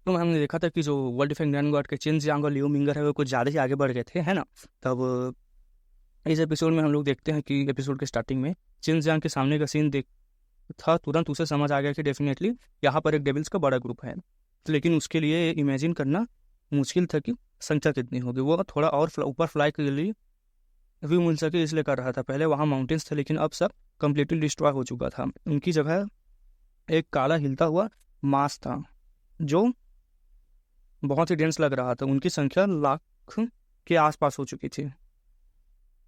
तो हमने देखा था कि जो वर्ल्ड डिफेंस ग्रैंड गार्ड के चिन जियांग और लियो मिंगर है वो कुछ ज़्यादा ही आगे बढ़ गए थे, है ना। तब इस एपिसोड में हम लोग देखते हैं कि एपिसोड के स्टार्टिंग में चिन जियांग के सामने का सीन देख था, तुरंत उसे समझ आ गया कि डेफिनेटली यहाँ पर एक डेविल्स का बड़ा ग्रुप है। तो लेकिन उसके लिए इमेजिन करना मुश्किल था कि संख्या कितनी होगी। वो थोड़ा और ऊपर फ्लाई के लिए व्यू मिल सके इसलिए कर रहा था। पहले वहाँ माउंटेन्स थे लेकिन अब सब कम्प्लीटली डिस्ट्रॉय हो चुका था। उनकी जगह एक काला हिलता हुआ मास था जो बहुत ही डेंस लग रहा था। उनकी संख्या लाख के आसपास हो चुकी थी।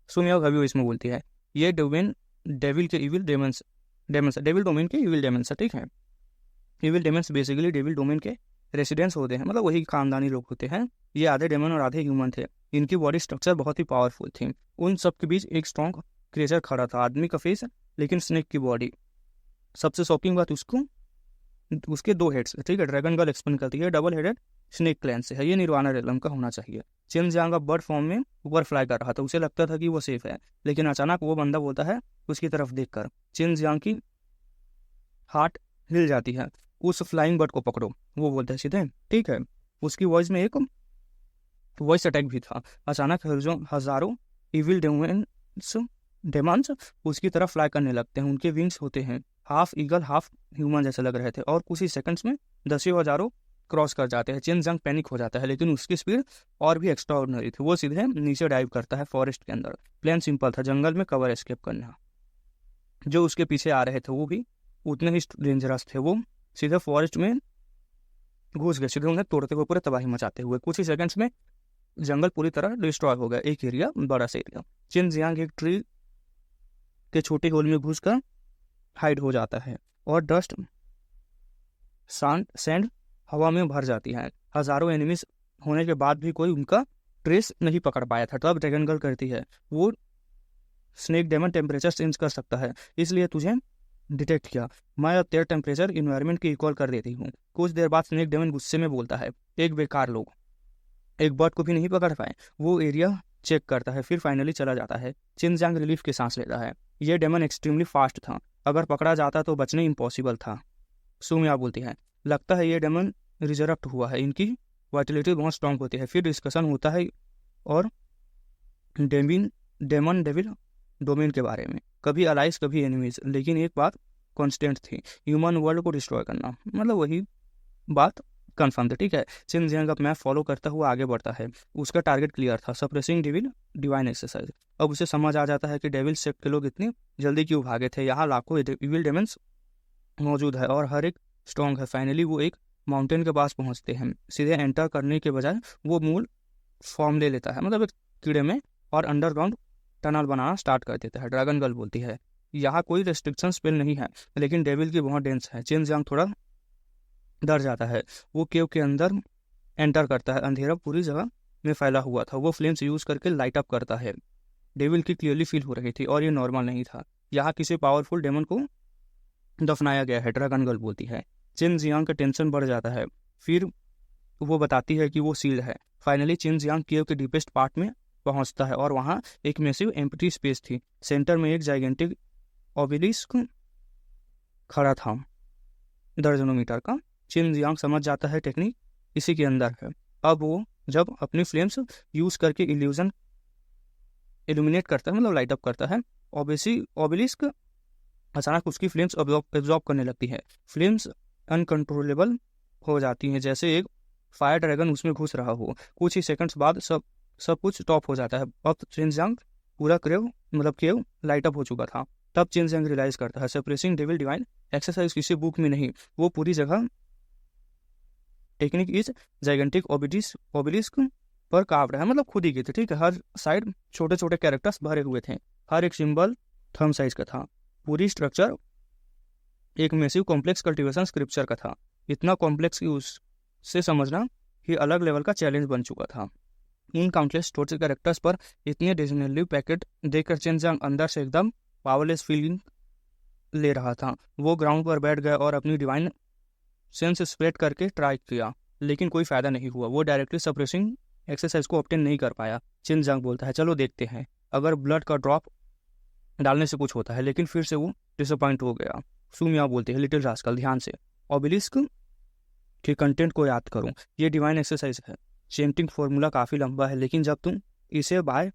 सुमिया घवी इसमें बोलती है ये डोमेन डेविल के evil demons demons devil domain के इविल डेमंस है, ठीक है। Evil demons basically devil domain के रेसिडेंट्स होते हैं, मतलब वही खानदानी लोग होते हैं। ये आधे डेमन और आधे ह्यूमन थे। इनकी बॉडी स्ट्रक्चर बहुत ही पावरफुल थी। उन सब के बीच एक स्ट्रॉन्ग क्रिएचर खड़ा था, आदमी का फेस लेकिन स्नेक की बॉडी। सबसे शॉकिंग बात उसके दो हेड्स, ठीक है। ड्रैगन गर्ल एक्सप्लेन करती है डबल हेडेड स्नेक क्लैन से है, ये निर्वाणा रेलम का होना चाहिए। चिन जियांग बर्ड फॉर्म में ऊपर फ्लाई कर रहा था, उसे लगता था कि वो सेफ है, लेकिन अचानक वो बंदा बोलता है उसकी तरफ देखकर। चिन जियांग की हार्ट हिल जाती है। उस फ्लाइंग बर्ड को पकड़ो, वो बोलता है सीधे, ठीक है। उसकी वॉइस में एक वॉइस अटैक भी था। अचानक हजारों इविल डेमंस उसकी तरफ फ्लाई करने लगते हैं। उनके विंग्स होते हैं हाफ ईगल हाफ ह्यूमन जैसे लग रहे थे, और कुछ ही सेकंड्स में दसियों हजारों क्रॉस कर जाते हैं। चिन जंग पैनिक हो जाता है, लेकिन उसकी स्पीड और भी एक्स्ट्रा ऑर्डिनरी थी। वो सीधे नीचे डाइव करता है फॉरेस्ट के अंदर। प्लान सिंपल था, जंगल में कवर एस्केप करना। जो उसके पीछे आ रहे थे वो भी उतने ही डेंजरस थे। वो सीधे फॉरेस्ट में घुस गए, सीधे उन्हें तोड़ते हुए पूरे तबाही मचाते हुए। कुछ ही सेकंड्स में जंगल पूरी तरह डिस्ट्रॉय हो गया, एक एरिया, बड़ा सा एरिया। चिन जियांग एक ट्री के छोटे होल में घुसकर हाइड हो जाता है, और डस्ट सैंड हवा में भर जाती है। हजारों एनिमीज होने के बाद भी कोई उनका ट्रेस नहीं पकड़ पाया था। तब ड्रैगन गर्ल करती है वो स्नेक डेमन टेम्परेचर चेंज कर सकता है, इसलिए तुझे डिटेक्ट किया। मैं अब तेरा टेम्परेचर इन्वायरमेंट की इक्वल कर देती हूँ। कुछ देर बाद स्नेक डेमन गुस्से में बोलता है एक बेकार लोग, एक बर्ड को भी नहीं पकड़ पाए। वो एरिया चेक करता है, फिर फाइनली चला जाता है। चिन जांग रिलीफ की सांस लेता है। ये डेमन एक्सट्रीमली फास्ट था, अगर पकड़ा जाता तो बचना इम्पॉसिबल था। सुमिया बोलती है लगता है ये डेमन रिजर्व हुआ है, इनकी वाइटलिटी बहुत स्ट्रांग होती है। फिर डिस्कशन होता है और डेमन डेविल डोमेन के बारे में, कभी अलाइज कभी एनिमीज, लेकिन एक बात कांस्टेंट थी, ह्यूमन वर्ल्ड को डिस्ट्रॉय करना। मतलब वही बात कंफर्म थी, ठीक है। चिन जियांग अब मैप फॉलो करता हुआ आगे बढ़ता है। उसका टारगेट क्लियर था, सप्रेसिंग डेविल डिवाइन एक्सरसाइज। अब उसे समझ आ जाता है कि डेविल सेक्ट के लोग इतनी जल्दी क्यों भागे थे। यहाँ लाखों इविल डेमन्स मौजूद है और हर एक स्ट्रॉन्ग है। फाइनली वो एक माउंटेन के पास पहुंचते हैं। सीधे एंटर करने के बजाय वो मूल फॉर्म ले लेता है, मतलब एक कीड़े में, और अंडरग्राउंड टनल बनाना स्टार्ट कर देता है। ड्रैगन गर्ल बोलती है यहाँ कोई रेस्ट्रिक्शन स्पेल नहीं है, लेकिन डेविल की बहुत डेंस है। चिन जियांग थोड़ा डर जाता है। वो केव के अंदर एंटर करता है। अंधेरा पूरी जगह में फैला हुआ था। वो फ्लेम्स यूज करके लाइट अप करता है। डेविल की क्लियरली फील हो रही थी और ये नॉर्मल नहीं था, यहाँ किसी पावरफुल डेमन को दफनाया गया है, ड्रैगन गर्ल बोलती है। चिन जियांग का टेंशन बढ़ जाता है। फिर वो बताती है कि वो सील्ड है। फाइनली चिन जियांग केव के डीपेस्ट पार्ट में पहुंचता है और वहाँ एक मैसिव एम्प्टी स्पेस थी। सेंटर में एक जाइगेंटिक ऑबेलिस्क खड़ा था, दर्जनों मीटर का। चिन जियांग समझ जाता है टेक्निक इसी के अंदर है। अब वो जब अपनी फ्लेम्स यूज करके इल्यूजन इल्यूमिनेट करता है, मतलब लाइट अप करता है, ऑबेलिस्क अचानक उसकी फ्लेम्स एब्जॉर्ब करने लगती है। फ्लेम्स अनकंट्रोलेबल हो जाती हैं, जैसे एक फायर ड्रैगन उसमें घुस रहा हो। कुछ ही सेकंड्स बाद सब कुछ टॉप हो जाता है। अब चिन जियांग पूरा केव लाइट अप हो चुका था। तब चिन जियांग रियलाइज करता है सप्रेसिंग डेविल डिवाइन एक्सरसाइज किसी बुक में नहीं, वो पूरी जगह टेक्निक इज जाइगेंटिक ओबेलिस्क पर काव रहा है, मतलब खुद ही की थी, ठीक है। हर साइड छोटे छोटे कैरेक्टर्स भरे हुए थे, हर एक सिंबल थंब साइज का था। पूरी स्ट्रक्चर एक मैसिव कॉम्प्लेक्स कल्टीवेशन स्क्रिप्चर का था, इतना कॉम्प्लेक्स कि उससे समझना ही अलग लेवल का चैलेंज बन चुका था। इन काउंटलेस स्टोरी कैरेक्टर्स पर इतने डिजनली पैकेट देखकर चिन जियांग अंदर से एकदम पावरलेस फीलिंग ले रहा था। वो ग्राउंड पर बैठ गया और अपनी डिवाइन सेंस स्प्रेड करके ट्राई किया, लेकिन कोई फायदा नहीं हुआ। वो डायरेक्टली सप्रेसिंग एक्सरसाइज को ऑब्टेन नहीं कर पाया। चिन जियांग बोलता है चलो देखते हैं अगर ब्लड का ड्रॉप डालने से कुछ होता है, लेकिन फिर से वो डिसअपॉइंट हो गया। सुमिया बोलती है लिटिल रास्कल ध्यान से, ऑबेलिस्क के कंटेंट को याद करूं। ये डिवाइन एक्सरसाइज है। चेंटिंग फॉर्मूला काफ़ी लंबा है, लेकिन जब तुम इसे बाय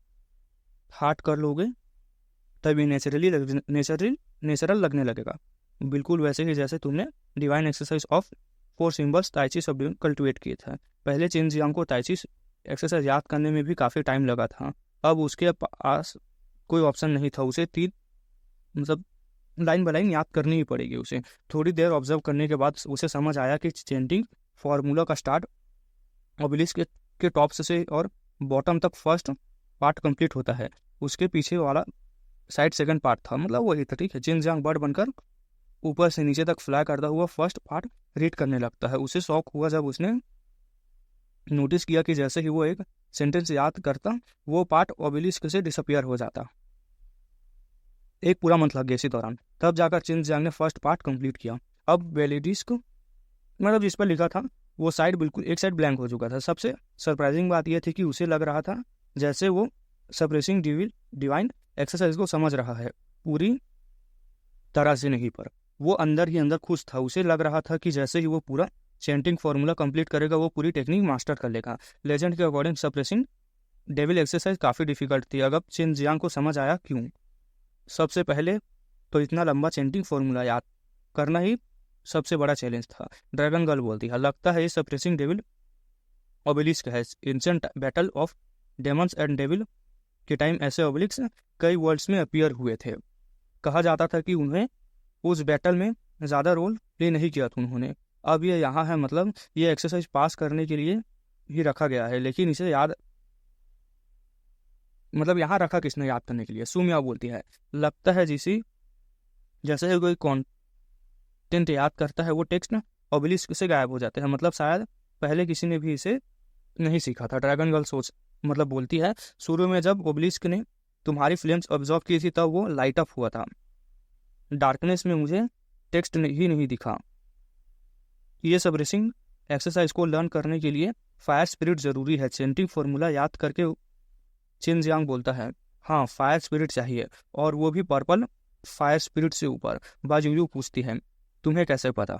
हार्ट कर लोगे तब ये नेचुरल लगने लगेगा, बिल्कुल वैसे ही जैसे तुमने divine exercise of 4 symbols Tai Chi शब्द कल्टिवेट किए थे। पहले चेन जियांग को ताइची एक्सरसाइज याद करने में भी काफ़ी टाइम लगा था। अब उसके पास कोई ऑप्शन नहीं था, उसे 3 मतलब लाइन बाय लाइन याद करनी ही पड़ेगी उसे। थोड़ी देर ऑब्जर्व करने के बाद उसे समझ आया कि चेंटिंग फार्मूला का स्टार्ट ऑबिलिस्क के टॉप से और बॉटम तक फर्स्ट पार्ट कंप्लीट होता है, उसके पीछे वाला साइड सेकंड पार्ट था, मतलब वही था। ठीक है, चेन जियांग बर्ड बनकर ऊपर से नीचे तक फ्लाई करता हुआ फर्स्ट पार्ट रीड करने लगता है। उसे शौक हुआ जब उसने नोटिस किया कि जैसे ही वो एक सेंटेंस याद करता वो पार्ट ऑबिलिस्क से डिसअपियर हो जाता। एक पूरा मंथ लग गया इसी दौरान, तब जाकर चेन जियांग ने फर्स्ट पार्ट कंप्लीट किया। अब बेलिडिस्क मतलब जिस पर लिखा था वो साइड बिल्कुल एक साइड ब्लैंक हो चुका था। सबसे सरप्राइजिंग बात यह थी कि उसे लग रहा था जैसे वो सप्रेसिंग डिवाइन एक्सरसाइज को समझ रहा है, पूरी तरह से नहीं, पर वो अंदर ही अंदर खुश था। उसे लग रहा था कि जैसे ही वो पूरा चेंटिंग फॉर्मूला कंप्लीट करेगा वो पूरी टेक्निक मास्टर कर लेगा। लेजेंड के अकॉर्डिंग सप्रेसिंग डेविल एक्सरसाइज काफ़ी डिफिकल्ट थी। अगर चेन जियांग को समझ आया क्यों। सबसे पहले तो इतना लंबा चेंटिंग फॉर्मूला याद करना ही सबसे बड़ा चैलेंज था। ड्रैगन गर्ल बोलती है, लगता है ये सप्रेसिंग डेविल ऑबिलिस्क है। Ancient battle of Demons and devil के टाइम ऐसे ऑबिलिस्क कई वर्ल्ड्स में अपीयर हुए थे। कहा जाता था कि उन्हें उस बैटल में ज़्यादा रोल प्ले नहीं किया था उन्होंने। अब ये यहाँ है, मतलब ये एक्सरसाइज पास करने के लिए ही रखा गया है, लेकिन इसे याद मतलब यहाँ रखा किसने याद करने के लिए। सुमिया बोलती है, लगता है जैसे ही कोई कॉन्टेंट याद करता है वो टेक्स्ट ना ऑबिलिस्क से गायब हो जाते हैं, मतलब शायद पहले किसी ने भी इसे नहीं सीखा था। ड्रैगन गर्ल मतलब बोलती है, शुरू में जब ओबलिस्क ने तुम्हारी फ्लेम्स ऑब्जर्व की थी तब वो लाइट अप हुआ था, डार्कनेस में मुझे टेक्स्ट ही नहीं दिखा। ये सब रेसिंग एक्सरसाइज को लर्न करने के लिए फायर स्पिरिट जरूरी है। चेंटिंग फॉर्मूला याद करके चेन जियांग बोलता है, हाँ फायर स्पिरिट चाहिए, और वो भी पर्पल फायर स्पिरिट से ऊपर। बाजुयू पूछती है, तुम्हें कैसे पता?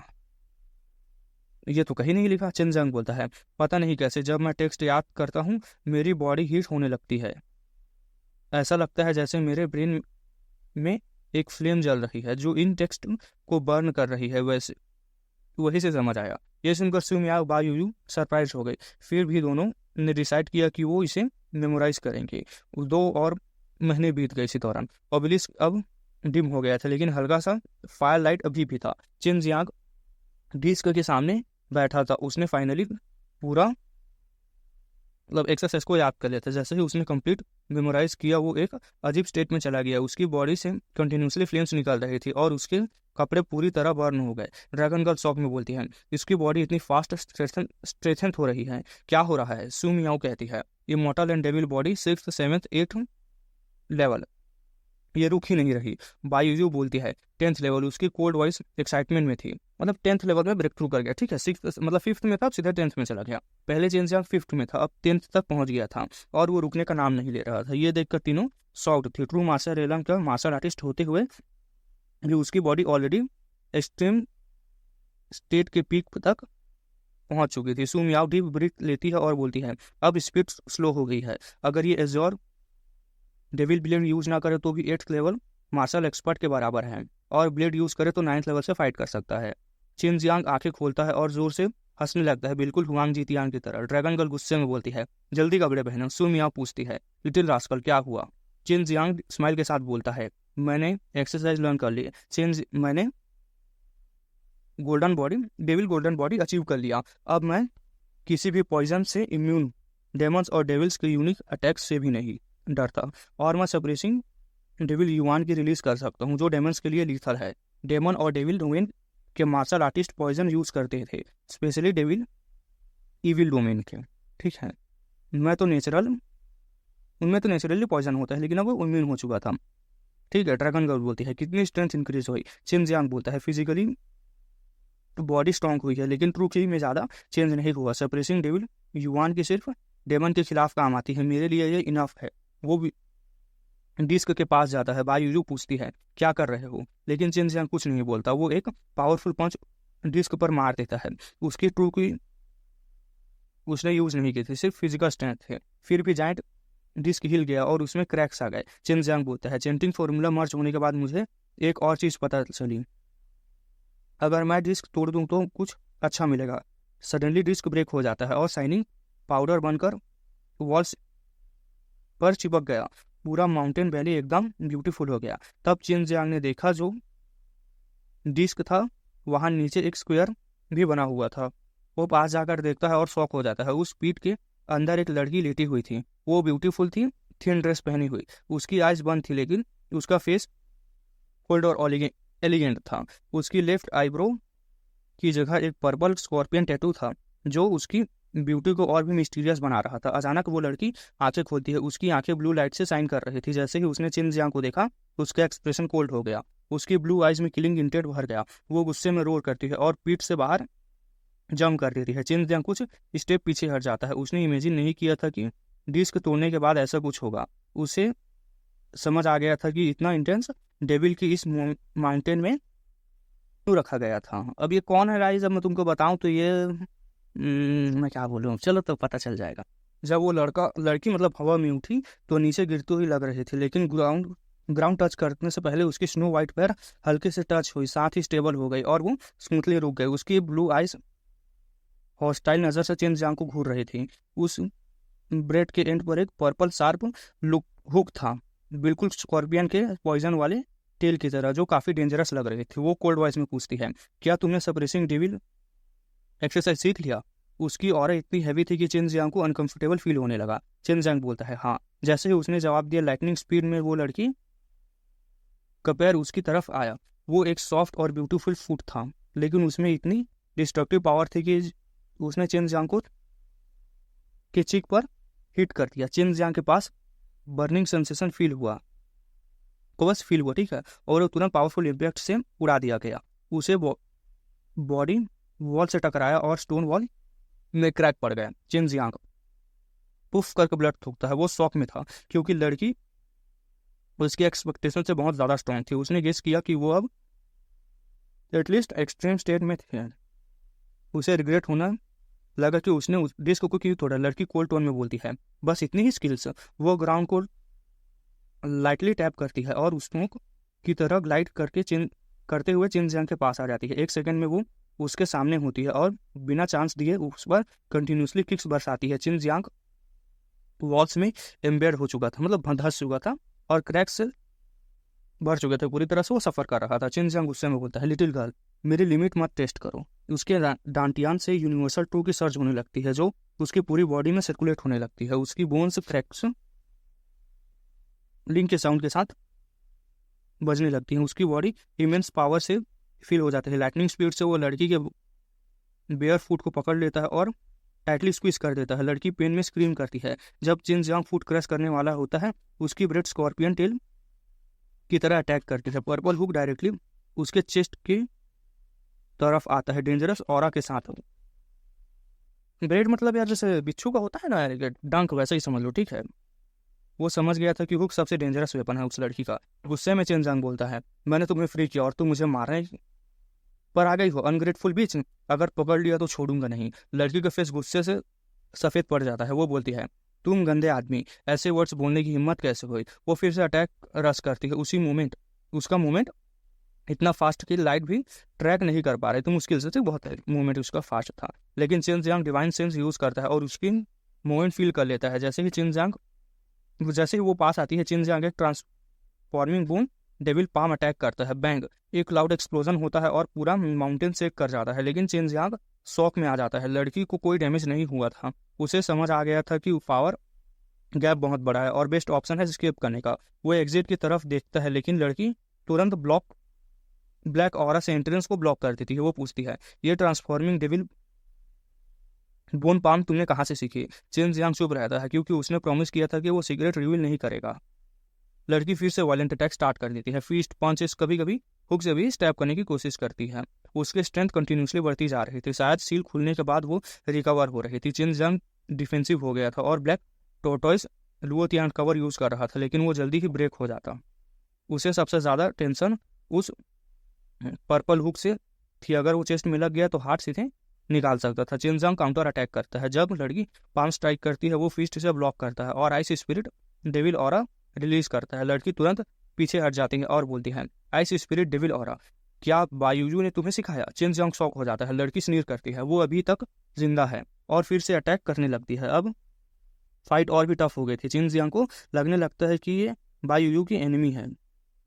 ये तो कहीं नहीं लिखा। चेन जियांग बोलता है, पता नहीं कैसे, जब मैं टेक्स्ट याद करता हूँ मेरी बॉडी हीट होने लगती है, ऐसा लगता है जैसे मेरे ब्रेन में एक फ्लेम जल रही है जो इन टेक्स्ट को बर्न कर रही है। वैसे वही से समझ आया। ये सुनकर सुमिया बायुयू सरप्राइज हो गई। फिर भी दोनों ने डिसाइड किया कि वो इसे मेमोराइज करेंगे। 2 और महीने बीत गए इसी दौरान। ऑबिलिस्क अब डिम हो गया था, लेकिन हल्का सा फायर लाइट अभी भी था। चेन जियांग डिस्क के सामने बैठा था। उसने फाइनली पूरा मतलब एक्सरसाइज को याद कर लिया था। जैसे ही उसने कंप्लीट मेमोराइज किया वो एक अजीब स्टेट में चला गया। उसकी बॉडी से कंटिन्यूसली फ्लेम्स निकल रही थी और उसके कपड़े पूरी तरह बर्न हो गए। ड्रैगन गर्ल शॉक में बोलती है, इसकी बॉडी इतनी फास्ट स्ट्रेथन हो रही है, क्या हो रहा है? सू मियाओ कहती है, immortal and devil body 6th 7th 8th level, ये रुक ही नहीं रही। बायुयू बोलती है 10th लेवल। उसकी कोल्ड वॉइस एक्साइटमेंट में थी, मतलब 10th लेवल में ब्रेक थ्रू कर गया। ठीक है, 6th मतलब 5th में था, अब सीधा 10th में चला गया। पहले चेन जियांग 5th में था, अब 10th तक पहुंच गया था और वो रुकने का नाम नहीं ले रहा था। ये देखकर तीनों शॉक्ड थे। ट्रू मार्शल रेलम का मार्शल आर्टिस्ट होते हुए भी उसकी बॉडी ऑलरेडी एक्सट्रीम स्टेट के पीक तक पहुंच चुकी थी। सू मियाओ डीप ब्रीथ लेती है और बोलती है, अब स्पीड स्लो हो गई है। अगर ये एज़ोर डेविल ब्लेड यूज ना करे तो भी 8th लेवल मार्शल एक्सपर्ट के बराबर है, और ब्लेड यूज करे तो 9th लेवल से फाइट कर सकता है। चेन जियांग आंखें खोलता है और जोर से हंसने लगता है, बिल्कुल हुआंग जीतियांग की तरह। ड्रैगन गर्ल गुस्से में बोलती है, जल्दी कपड़े पहनो। सू मियाओ पूछती है, लिटिल रास्कल क्या हुआ? चेन जियांग स्माइल के साथ बोलता है, मैंने एक्सरसाइज लर्न कर ली। मैंने डेविल गोल्डन बॉडी अचीव कर लिया। अब मैं किसी भी पॉइजन से इम्यून, डेमन्स और डेविल्स के यूनिक अटैक्स से भी नहीं डरता, और मैं सप्रेसिंग डेविल युआन की रिलीज कर सकता हूँ जो डेमन्स के लिए लीथल है। डेमन और डेविल डोमेन के मार्शल आर्टिस्ट पॉइजन यूज करते थे, स्पेशली डेविल इविल डोमेन के। ठीक है, उनमें तो नेचुरली पॉइजन होता है, लेकिन अब वो इम्यून हो चुका था। ठीक है, ड्रैगन गर्ल बोलती है, कितनी स्ट्रेंथ इंक्रीज हुई? चेन जियांग बोलता है, फिजिकली बॉडी स्ट्रांग हुई है, लेकिन ट्रू की में ज़्यादा चेंज नहीं हुआ। सप्रेसिंग डेविल युआन की सिर्फ डेमन के खिलाफ काम आती है, मेरे लिए ये इनफ है। वो भी डिस्क के पास जाता है। बायुयू पूछती है, क्या कर रहे हो? लेकिन चेन जियांग कुछ नहीं बोलता। वो एक पावरफुल पंच डिस्क पर मार देता है। उसकी ट्रू की उसने यूज नहीं की थी, सिर्फ फिजिकल स्ट्रेंथ थे। फिर भी जाइंट डिस्क हिल गया और उसमें क्रैक्स आ गए। चिन जियांग बोलता है, चेंटिंग फॉर्मूला मर्ज होने के बाद मुझे एक और चीज़ पता चली, अगर मैं डिस्क तोड़ दूं तो कुछ अच्छा मिलेगा। सडनली डिस्क ब्रेक हो जाता है और शाइनिंग पाउडर बनकर वॉल्स पर चिपक गया। पूरा माउंटेन वैली एकदम ब्यूटीफुल हो गया। तब चिन जियांग ने देखा जो डिस्क था वहां नीचे एक स्क्वायर भी बना हुआ था। वो पास जाकर देखता है और शॉक हो जाता है। उस पीठ के अंदर एक लड़की लेटी हुई थी। वो ब्यूटीफुल थी, थिन ड्रेस पहनी हुई, उसकी आइज बंद थी, लेकिन उसका फेस कोल्ड और एलिगेंट था। उसकी लेफ्ट आईब्रो की जगह एक पर्पल स्कॉर्पियन टैटू था जो उसकी ब्यूटी को और भी मिस्टीरियस बना रहा था। अचानक वो लड़की आंखें खोलती है। उसकी आंखें ब्लू लाइट से शाइन कर रही थी। जैसे ही उसने चिन जियांग को देखा उसका एक्सप्रेशन कोल्ड हो गया। उसकी ब्लू आइज में किलिंग इंटेंट भर गया। वो गुस्से में रोर करती है और पीठ से बाहर जंप कर देती है। चिन जियांग कुछ स्टेप पीछे हट जाता है। उसने इमेजिन नहीं किया था कि डिस्क तोड़ने के बाद ऐसा कुछ होगा। उसे समझ आ गया था कि इतना इंटेंस डेविल की इस माउंटेन में क्यों रखा गया था। अब ये कौन है गाइस, जब मैं तुमको बताऊं तो ये मैं क्या बोलूँ, चलो तो पता चल जाएगा। जब वो लड़की मतलब हवा में उठी तो नीचे गिरती हुई लग रही थी, लेकिन ग्राउंड टच करने से पहले उसकी स्नो वाइट पैर हल्के से टच हुई, साथ ही स्टेबल हो गई और वो स्मूथली रुक गई। उसकी ब्लू आइज हॉस्टाइल नजर से चिन जियांग को घूर रही थी। उस ब्रेड के एंड पर एक पर्पल शार्प हुक था, बिल्कुल स्कॉर्पियन के पॉइजन वाले टेल की तरह, जो काफी डेंजरस लग रही थी। वो कोल्ड वॉइस में पूछती है, क्या तुमने सप्रेसिंग डेविल एक्सरसाइज सीख लिया? उसकी ऑरा इतनी हैवी थी कि चिन जियांग को अनकंफर्टेबल फील होने लगा। चिन जियांग बोलता है, हाँ। जैसे ही उसने जवाब दिया, लाइटनिंग स्पीड में वो लड़की का पैर उसकी तरफ आया। वो एक सॉफ्ट और ब्यूटीफुल फुट था, लेकिन उसमें इतनी डिस्ट्रक्टिव पावर थी कि उसने चिन जियांग को के चिक पर हिट कर दिया। चिन जियांग के पास बर्निंग सेंसेशन फील हुआ, ठीक है, और वो तुरंत पावरफुल इम्पैक्ट से उड़ा दिया गया। उसे बॉडी वॉल से टकराया और स्टोन वॉल में क्रैक पड़ गया। चिन जियांग पुफ करके ब्लड थूकता है। वो शॉक में था क्योंकि लड़की उसकी एक्सपेक्टेशन से बहुत ज़्यादा स्ट्रॉन्ग थी। उसने गेस किया कि वो अब एटलीस्ट एक्सट्रीम स्टेट में थे। उसे रिग्रेट होना लगा कि उसने उस डिस्क को क्यों तोड़ा। लड़की कोल्ड टोन में बोलती है, बस इतनी ही स्किल्स। वो ग्राउंड को लाइटली टैप करती है और स्मोक की तरह ग्लाइड करते हुए चिन जियांग के पास आ जाती है। एक सेकंड में वो उसके सामने होती है और बिना चांस दिए उस पर कंटिन्यूसली किक्स बरसाती है। चिन जियांग वॉल्स में एम्बेड हो चुका था, मतलब धंस चुका था और क्रैक्स से भर चुके थे। पूरी तरह से वो सफर कर रहा था। चिन जियांग गुस्से में बोलता है, लिटिल गर्ल, मेरी लिमिट मत टेस्ट करो। उसके डांटियान से यूनिवर्सल ट्रू की सर्च होने लगती है, जो उसकी पूरी बॉडी में सर्कुलेट होने लगती है। उसकी बोन्स क्रैक्स लिंक के साउंड के साथ बजने लगती है। उसकी बॉडी इमेंस पावर से फील हो जाती है। लाइटनिंग स्पीड से वो लड़की के बेयर फुट को पकड़ लेता है और टाइटली स्क्वीज कर देता है। लड़की पेन में स्क्रीम करती है। जब चिन जियांग फुट क्रश करने वाला होता है, उसकी ब्रेड स्कॉर्पियन टेल की तरह अटैक करती है। पर्पल हुक डायरेक्टली उसके चेस्ट की तरफ आता है, डेंजरस ऑरा के साथ। ब्रेड मतलब यार जैसे बिच्छू का होता है ना यार, डंक, वैसा ही समझ लो, ठीक है। वो समझ गया था कि हुक सबसे डेंजरस वेपन है उस लड़की का। गुस्से में चिन जियांग बोलता है, मैंने तुम्हें फ्री किया और तुम मुझे मारने पर आ गई हो, अनग्रेटफुल बीच। अगर पकड़ लिया तो छोड़ूंगा नहीं। लड़की का फेस गुस्से से सफेद पड़ जाता है। वो बोलती है, तुम गंदे आदमी, ऐसे वर्ड्स बोलने की हिम्मत कैसे हुई? वो फिर से अटैक रश करती है। उसी मोमेंट उसका मूवमेंट इतना फास्ट कि लाइट भी ट्रैक नहीं कर पा रहे थे, मुश्किल से। बहुत मूवमेंट उसका फास्ट था, लेकिन चिन जियांग डिवाइन सेंस यूज करता है और उसकी मूवमेंट फील कर लेता है। जैसे ही वो पास आती है, चिन जियांग एक transforming boom devil palm attack करता है। बैंग, एक लाउड एक्सप्लोजन होता है और पूरा माउंटेन शेक कर जाता है, लेकिन चिन जियांग शॉक में आ जाता है। लड़की को कोई डैमेज नहीं हुआ था। उसे समझ आ गया था कि पावर गैप बहुत बड़ा है और बेस्ट ऑप्शन है एस्केप करने का। वो एग्जिट की तरफ देखता है, लेकिन लड़की तुरंत ब्लैक ऑरा से एंट्रेंस को ब्लॉक कर देती है। वो पूछती है, ये ट्रांसफॉर्मिंग डेविल बोन पाम तुमने कहाँ से सीखी? चिन जियांग चुप रहता है क्योंकि उसने प्रॉमिस किया था कि वो सीक्रेट रिवील नहीं करेगा। लड़की फिर से वायलेंट अटैक स्टार्ट कर देती है। फीस्ट, पंचेस, कभी कभी हुक से भी स्टैप करने की कोशिश करती है। उसकी स्ट्रेंथ कंटिन्यूसली बढ़ती जा रही थी। शायद सील खुलने के बाद वो रिकवर हो रही थी। चिन जियांग डिफेंसिव हो गया था और ब्लैक टोर्टोइस लुओतियान कवर यूज कर रहा था, लेकिन वो जल्दी ही ब्रेक हो जाता। उसे सबसे ज्यादा टेंशन उस पर्पल हुक से थी, अगर वो चेस्ट में लग गया तो हाथ सीधे निकाल सकता था। चिनजांग काउंटर अटैक करता है, जब लड़की पाम स्ट्राइक करती है वो फिस्ट से ब्लॉक करता है और ice spirit devil aura release करता है। लड़की तुरंत पीछे हट जाती है और बोलती है, आइस स्पिरिट डेविल ऑरा, क्या बायुजू ने तुम्हें सिखाया? चिनजांग शॉक हो जाता है, लड़की स्नीर करती है, वो अभी तक जिंदा है और फिर से अटैक करने लगती है। अब फाइट और भी टफ हो गई थी। चिनजियांग को लगने लगता है कि ये बायुजू की एनिमी है,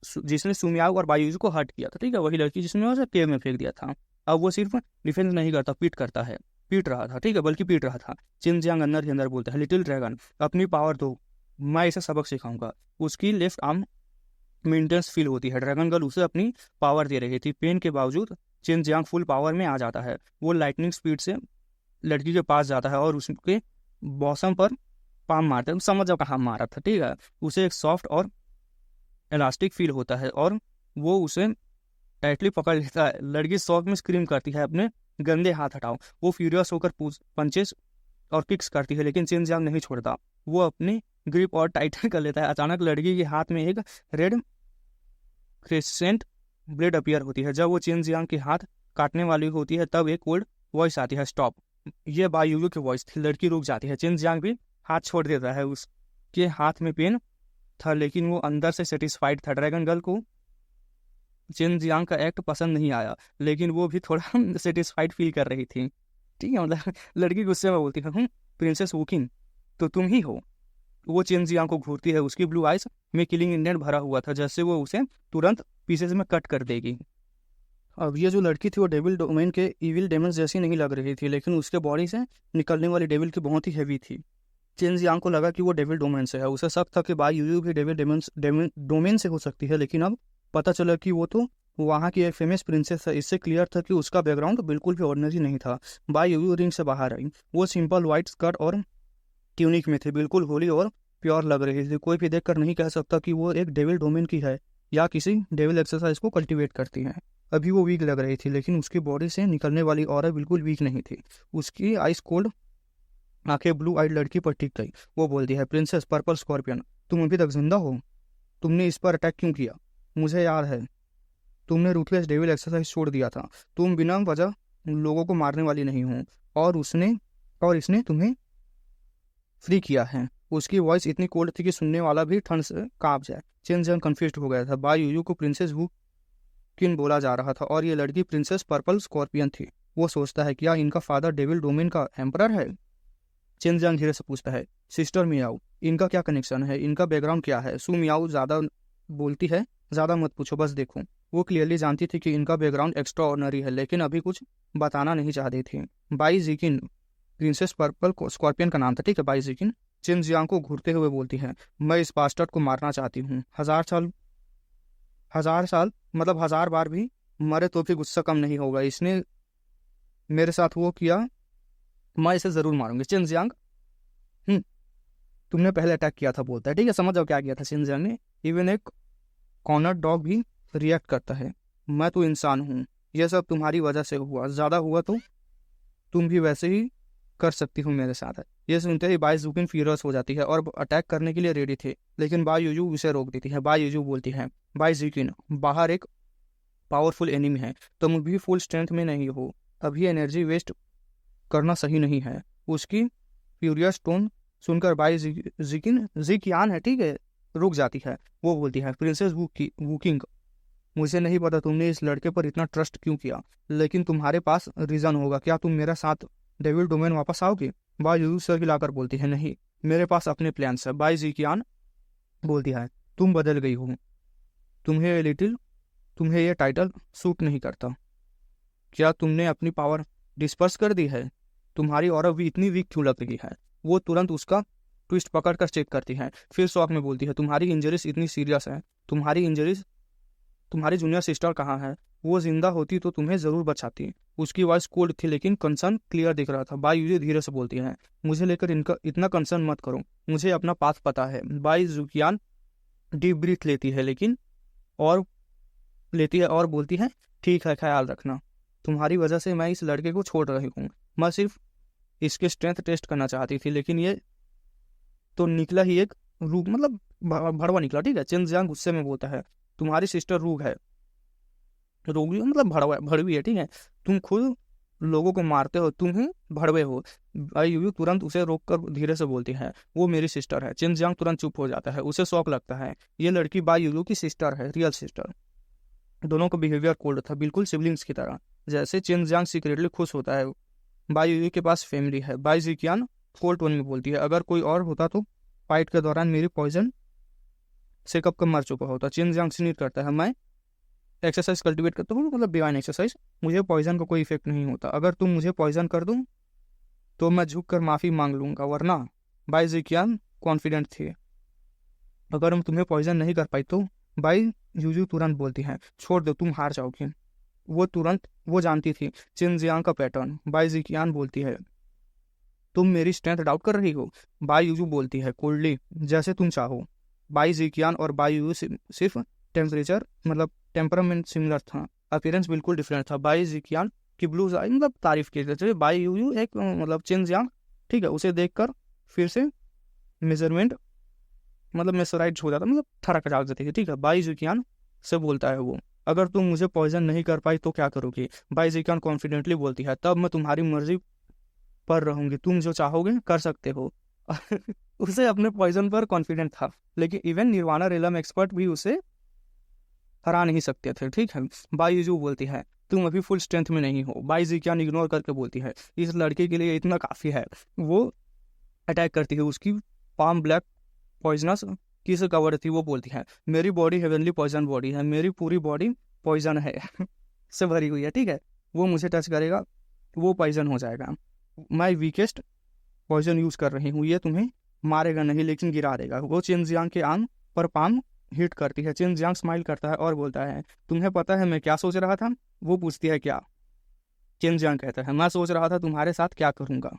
जिसने सुमियाओ और बायुजू को हर्ट किया था, ठीक है, वही लड़की जिसने उसे पेड़ में फेंक दिया था। अब वो सिर्फ डिफेंस नहीं करता, पीट रहा था, ठीक है, बल्कि पीट रहा था। चिनजियांग अंदर ही अंदर बोलता है, लिटिल ड्रैगन अपनी पावर दो, मैं इसे सबक सिखाऊंगा। उसकी लेफ्ट आर्म में इंटेंस फील होती है, ड्रैगन गर्ल उसे अपनी पावर दे रही थी। पेन के बावजूद चिनजियांग फुल पावर में आ जाता है। वो लाइटनिंग स्पीड से लड़की के पास जाता है और उसके बॉसम पर पाम मारता है। समझ जाओ कहाँ मारा था, ठीक है। उसे एक सॉफ्ट और इलास्टिक फील होता है और वो उसे टाइटली पकड़ लेता है। लड़की शॉक में स्क्रीम करती है, अपने गंदे हाथ हटाओ। वो फ्यूरियस होकर पंचेस और किक्स करती है, लेकिन चिनजियांग नहीं छोड़ता। वो अपनी ग्रिप और टाइटन कर लेता है। अचानक लड़की के हाथ में एक रेड क्रेसेंट ब्लेड अपीयर होती है। जब वो चिनजियांग के हाथ काटने वाली होती है तब एक कोल्ड वॉइस आती है, स्टॉप। ये बायुयू की वॉइस थी। लड़की रुक जाती है। चिनजियांग भी हाथ छोड़ देता है। उसके हाथ में पेन था लेकिन वो अंदर से सेटिस्फाइड था। ड्रैगन गर्ल को चिनजियांग का एक्ट पसंद नहीं आया, लेकिन वो भी थोड़ा सेटिस्फाइड फील कर रही थी, ठीक है। मतलब लड़की गुस्से में बोलती है, प्रिंसेस वुकिंग तो तुम ही हो। वो चिनजियांग को घूरती है। उसकी ब्लू आइज में किलिंग इंटेंट भरा हुआ था, जैसे वो उसे तुरंत पीसेस में कट कर देगी। अब ये जो लड़की थी वो डेविल डोमेन के इविल डेमन्स जैसी नहीं लग रही थी, लेकिन उसके बॉडी से निकलने वाली डेविल की बहुत ही हैवी थी। चिनजियांग को लगा कि वो डेविल डोमेन से है। उसे शक था कि बायुयू भी डेविल डोमेन से हो सकती है, लेकिन अब पता चला कि वो तो वहाँ की एक फेमस प्रिंसेस है। इससे क्लियर था कि उसका बैकग्राउंड बिल्कुल भी ऑर्डिनरी नहीं था। बायुयू रिंग से बाहर आई। वो सिंपल व्हाइट स्कर्ट और ट्यूनिक में थी, बिल्कुल होली और प्योर लग रही थी। कोई भी देखकर नहीं कह सकता कि वो एक डेविल डोमेन की है या किसी डेविल एक्सरसाइज को कल्टिवेट करती है। अभी वो वीक लग रही थी, लेकिन उसकी बॉडी से निकलने वाली ऑरा बिल्कुल वीक नहीं थी। उसकी आइस कोल्ड आंखें ब्लू आइड लड़की पर टिक गई। वो बोलती है, प्रिंसेस पर्पल स्कॉर्पियन, तुम अभी तक जिंदा हो? तुमने इस पर अटैक क्यों किया? मुझे याद है, तुमने रूथलेस डेविल एक्सरसाइज छोड़ दिया था। तुम बिना वजह लोगों को मारने वाली नहीं हो, और इसने तुम्हें फ्री किया है। उसकी वॉइस इतनी कोल्ड थी कि सुनने वाला भी ठंड से कांप जाए। चिनजियांग कंफ्यूज हो गया था। बायुयू को प्रिंसेस वू किन बोला जा रहा था और ये लड़की प्रिंसेस पर्पल स्कॉर्पियन थी। वो सोचता है, क्या इनका फादर डेविल डोमेन का एम्परर है? चिनजियांग धीरे से पूछता है, सिस्टर मियाओ, इनका क्या कनेक्शन है? इनका बैकग्राउंड क्या है? सु मियाओ ज्यादा बोलती है, ज्यादा मत पूछो, बस देखो। वो क्लियरली जानती थी कि इनका बैकग्राउंड एक्स्ट्रा ऑर्डिनरी है, लेकिन अभी कुछ बताना नहीं चाहती थी। बाई जिकिन प्रिंसेस पर्पल स्कॉर्पियन का नाम था, ठीक है, बाई जिकिन। चिनजियांग को घूरते हुए बोलती है, मैं इस बास्टर्ड को मारना चाहती हूँ। हजार साल मतलब 1000 बार भी मरे तो भी गुस्सा कम नहीं होगा। इसने मेरे साथ वो किया, मैं इसे जरूर मारूंगी। चिनजियांग, तुमने पहले अटैक किया था, बोलता है, ठीक है, समझ जाओ क्या किया था चिनजियांग ने। इवन एक कॉर्नर डॉग भी रिएक्ट करता है। मैं तो इंसान हूँ, यह सब तुम्हारी वजह से हुआ, ज्यादा हुआ तो तुम भी वैसे ही कर सकती हूँ मेरे साथ। ये सुनते ही बाई जुकिन फ्यूरियस हो जाती है और अटैक करने के लिए रेडी थे, लेकिन बायुयू उसे रोक देती है। बायुयू बोलती है, बाई जुकिन, बाहर एक पावरफुल एनिमी है, तुम भी फुल स्ट्रेंथ में नहीं हो, अभी एनर्जी वेस्ट करना सही नहीं है। उसकी फ्यूरियस टोन सुनकर बाई जिकियान है, ठीक है, रुक जाती है। वो बोलती है, प्रिंसेस वुकिंग, मुझे नहीं पता तुमने इस लड़के पर इतना ट्रस्ट क्यों किया, लेकिन तुम्हारे पास रीजन होगा। क्या तुम मेरा साथ डेविल डोमेन वापस आओगे? बाई सर हिलाकर बोलती है, नहीं, मेरे पास अपने प्लान्स है। बाई जिकियान बोलती है, तुम बदल गई हो, तुम्हें ये टाइटल सूट नहीं करता। क्या तुमने अपनी पावर डिस्पर्स कर दी है? तुम्हारी ऑरा भी इतनी वीक क्यों लग रही है? वो तुरंत उसका ट्विस्ट पकड़ कर चेक करती है, फिर शॉक में बोलती है, तुम्हारी इंजरीज इतनी सीरियस है, तुम्हारी जूनियर सिस्टर कहाँ है? वो जिंदा होती तो तुम्हें जरूर बचाती। उसकी वॉइस कोल्ड थी लेकिन कंसर्न क्लियर दिख रहा था। बाई धीरे से बोलती है, मुझे लेकर इनका इतना कंसर्न मत करो, मुझे अपना पाथ पता है। बाई जुकियान डीप ब्रीथ लेती है और बोलती है, ठीक है, ख्याल रखना। तुम्हारी वजह से मैं इस लड़के को छोड़ रही हूँ। मैं सिर्फ इसके स्ट्रेंथ टेस्ट करना चाहती थी, लेकिन ये तो निकला ही एक रूग, मतलब भड़वा निकला, ठीक है। चिनजियांग गुस्से में बोलता है, तुम्हारी सिस्टर रूग है, रोगी हो मतलब भड़वी है, ठीक है, तुम खुद लोगों को मारते हो, तुम ही भड़वे हो। बाई यूयू तुरंत उसे रोक कर धीरे से बोलती है, वो मेरी सिस्टर है। चिन जियांग तुरंत चुप हो जाता है, उसे शौक लगता है, ये लड़की बाई यूयू की सिस्टर है, रियल सिस्टर। दोनों का बिहेवियर कोल्ड था, बिल्कुल सिबलिंग्स की तरह। जैसे चिन जियांग सीक्रेटली खुश होता है बाई यूयू के पास फैमिली है, बाई जिकियान कोल्ड टोन में बोलती है, अगर कोई और होता तो फाइट के दौरान मेरी पॉइजन से कब कब मर चुका होता। चिन जियांग स्नीर करता है, मैं एक्सरसाइज कल्टिवेट करता हूँ, मतलब डिवाइन एक्सरसाइज, मुझे पॉइजन का कोई इफेक्ट नहीं होता। अगर तुम मुझे पॉइजन कर दूँ तो मैं झुक कर माफ़ी मांग लूंगा, वरना बाई जिकियान कॉन्फिडेंट थे, अगर हम तुम्हें पॉइजन नहीं कर पाई तो। बाई यूजू तुरंत बोलती है, छोड़ दो, तुम हार जाओगी। वो जानती थी चिन जियांग का पैटर्न। बाई जिकियान बोलती है, तुम मेरी स्ट्रेंथ डाउट कर रही हो। बाई यूजू बोलती है कोल्डली, जैसे तुम चाहो। बाई जिकियान और बाई यूजू सिर्फ टेम्परेचर मतलब टेम्परामेंट सिमिलर था, अपीयरेंस बिल्कुल डिफरेंट था। बाई जिकियान की ब्लू आई मतलब तारीफ की थी, बाई यूजू एक मतलब चिन जियांग, ठीक है, उसे देखकर फिर से मेजरमेंट मतलब मेसराइज हो जाता, मतलब ठरक जाग जाती थी, ठीक है। बाई जिकियान से बोलता है वो, अगर तुम मुझे पॉइजन नहीं कर पाई तो क्या करोगी। बाई जिकियान कॉन्फिडेंटली बोलती है, तब मैं तुम्हारी मर्जी पर रहूंगी, तुम जो चाहोगे कर सकते हो। उसे अपने पॉइजन पर कॉन्फिडेंट था, लेकिन इवन निर्वाणा रेलम एक्सपर्ट भी उसे हरा नहीं सकते थे, ठीक है। बाई यूजू बोलती है, तुम अभी फुल स्ट्रेंथ में नहीं हो। बाई जिकियान इग्नोर करके बोलती है, इस लड़के के लिए इतना काफी है। वो अटैक करती है, उसकी पाम ब्लैक पॉइजनस किस कवर थी, वो बोलती है, मेरी बॉडी हेवनली पॉइजन बॉडी है, मेरी पूरी बॉडी पॉइजन है से भरी हुई है, ठीक है। वो मुझे टच करेगा वो पॉइजन हो जाएगा। मैं वीकेस्ट पॉइजन यूज कर रही हूँ, ये तुम्हें मारेगा नहीं लेकिन गिरा देगा। वो चिन जियांग के आंग पर पाम हिट करती है। चिन जियांग स्माइल करता है और बोलता है, तुम्हें पता है मैं क्या सोच रहा था। वो पूछती है, क्या। चिन जियांग कहता है, मैं सोच रहा था तुम्हारे साथ क्या करूंगा,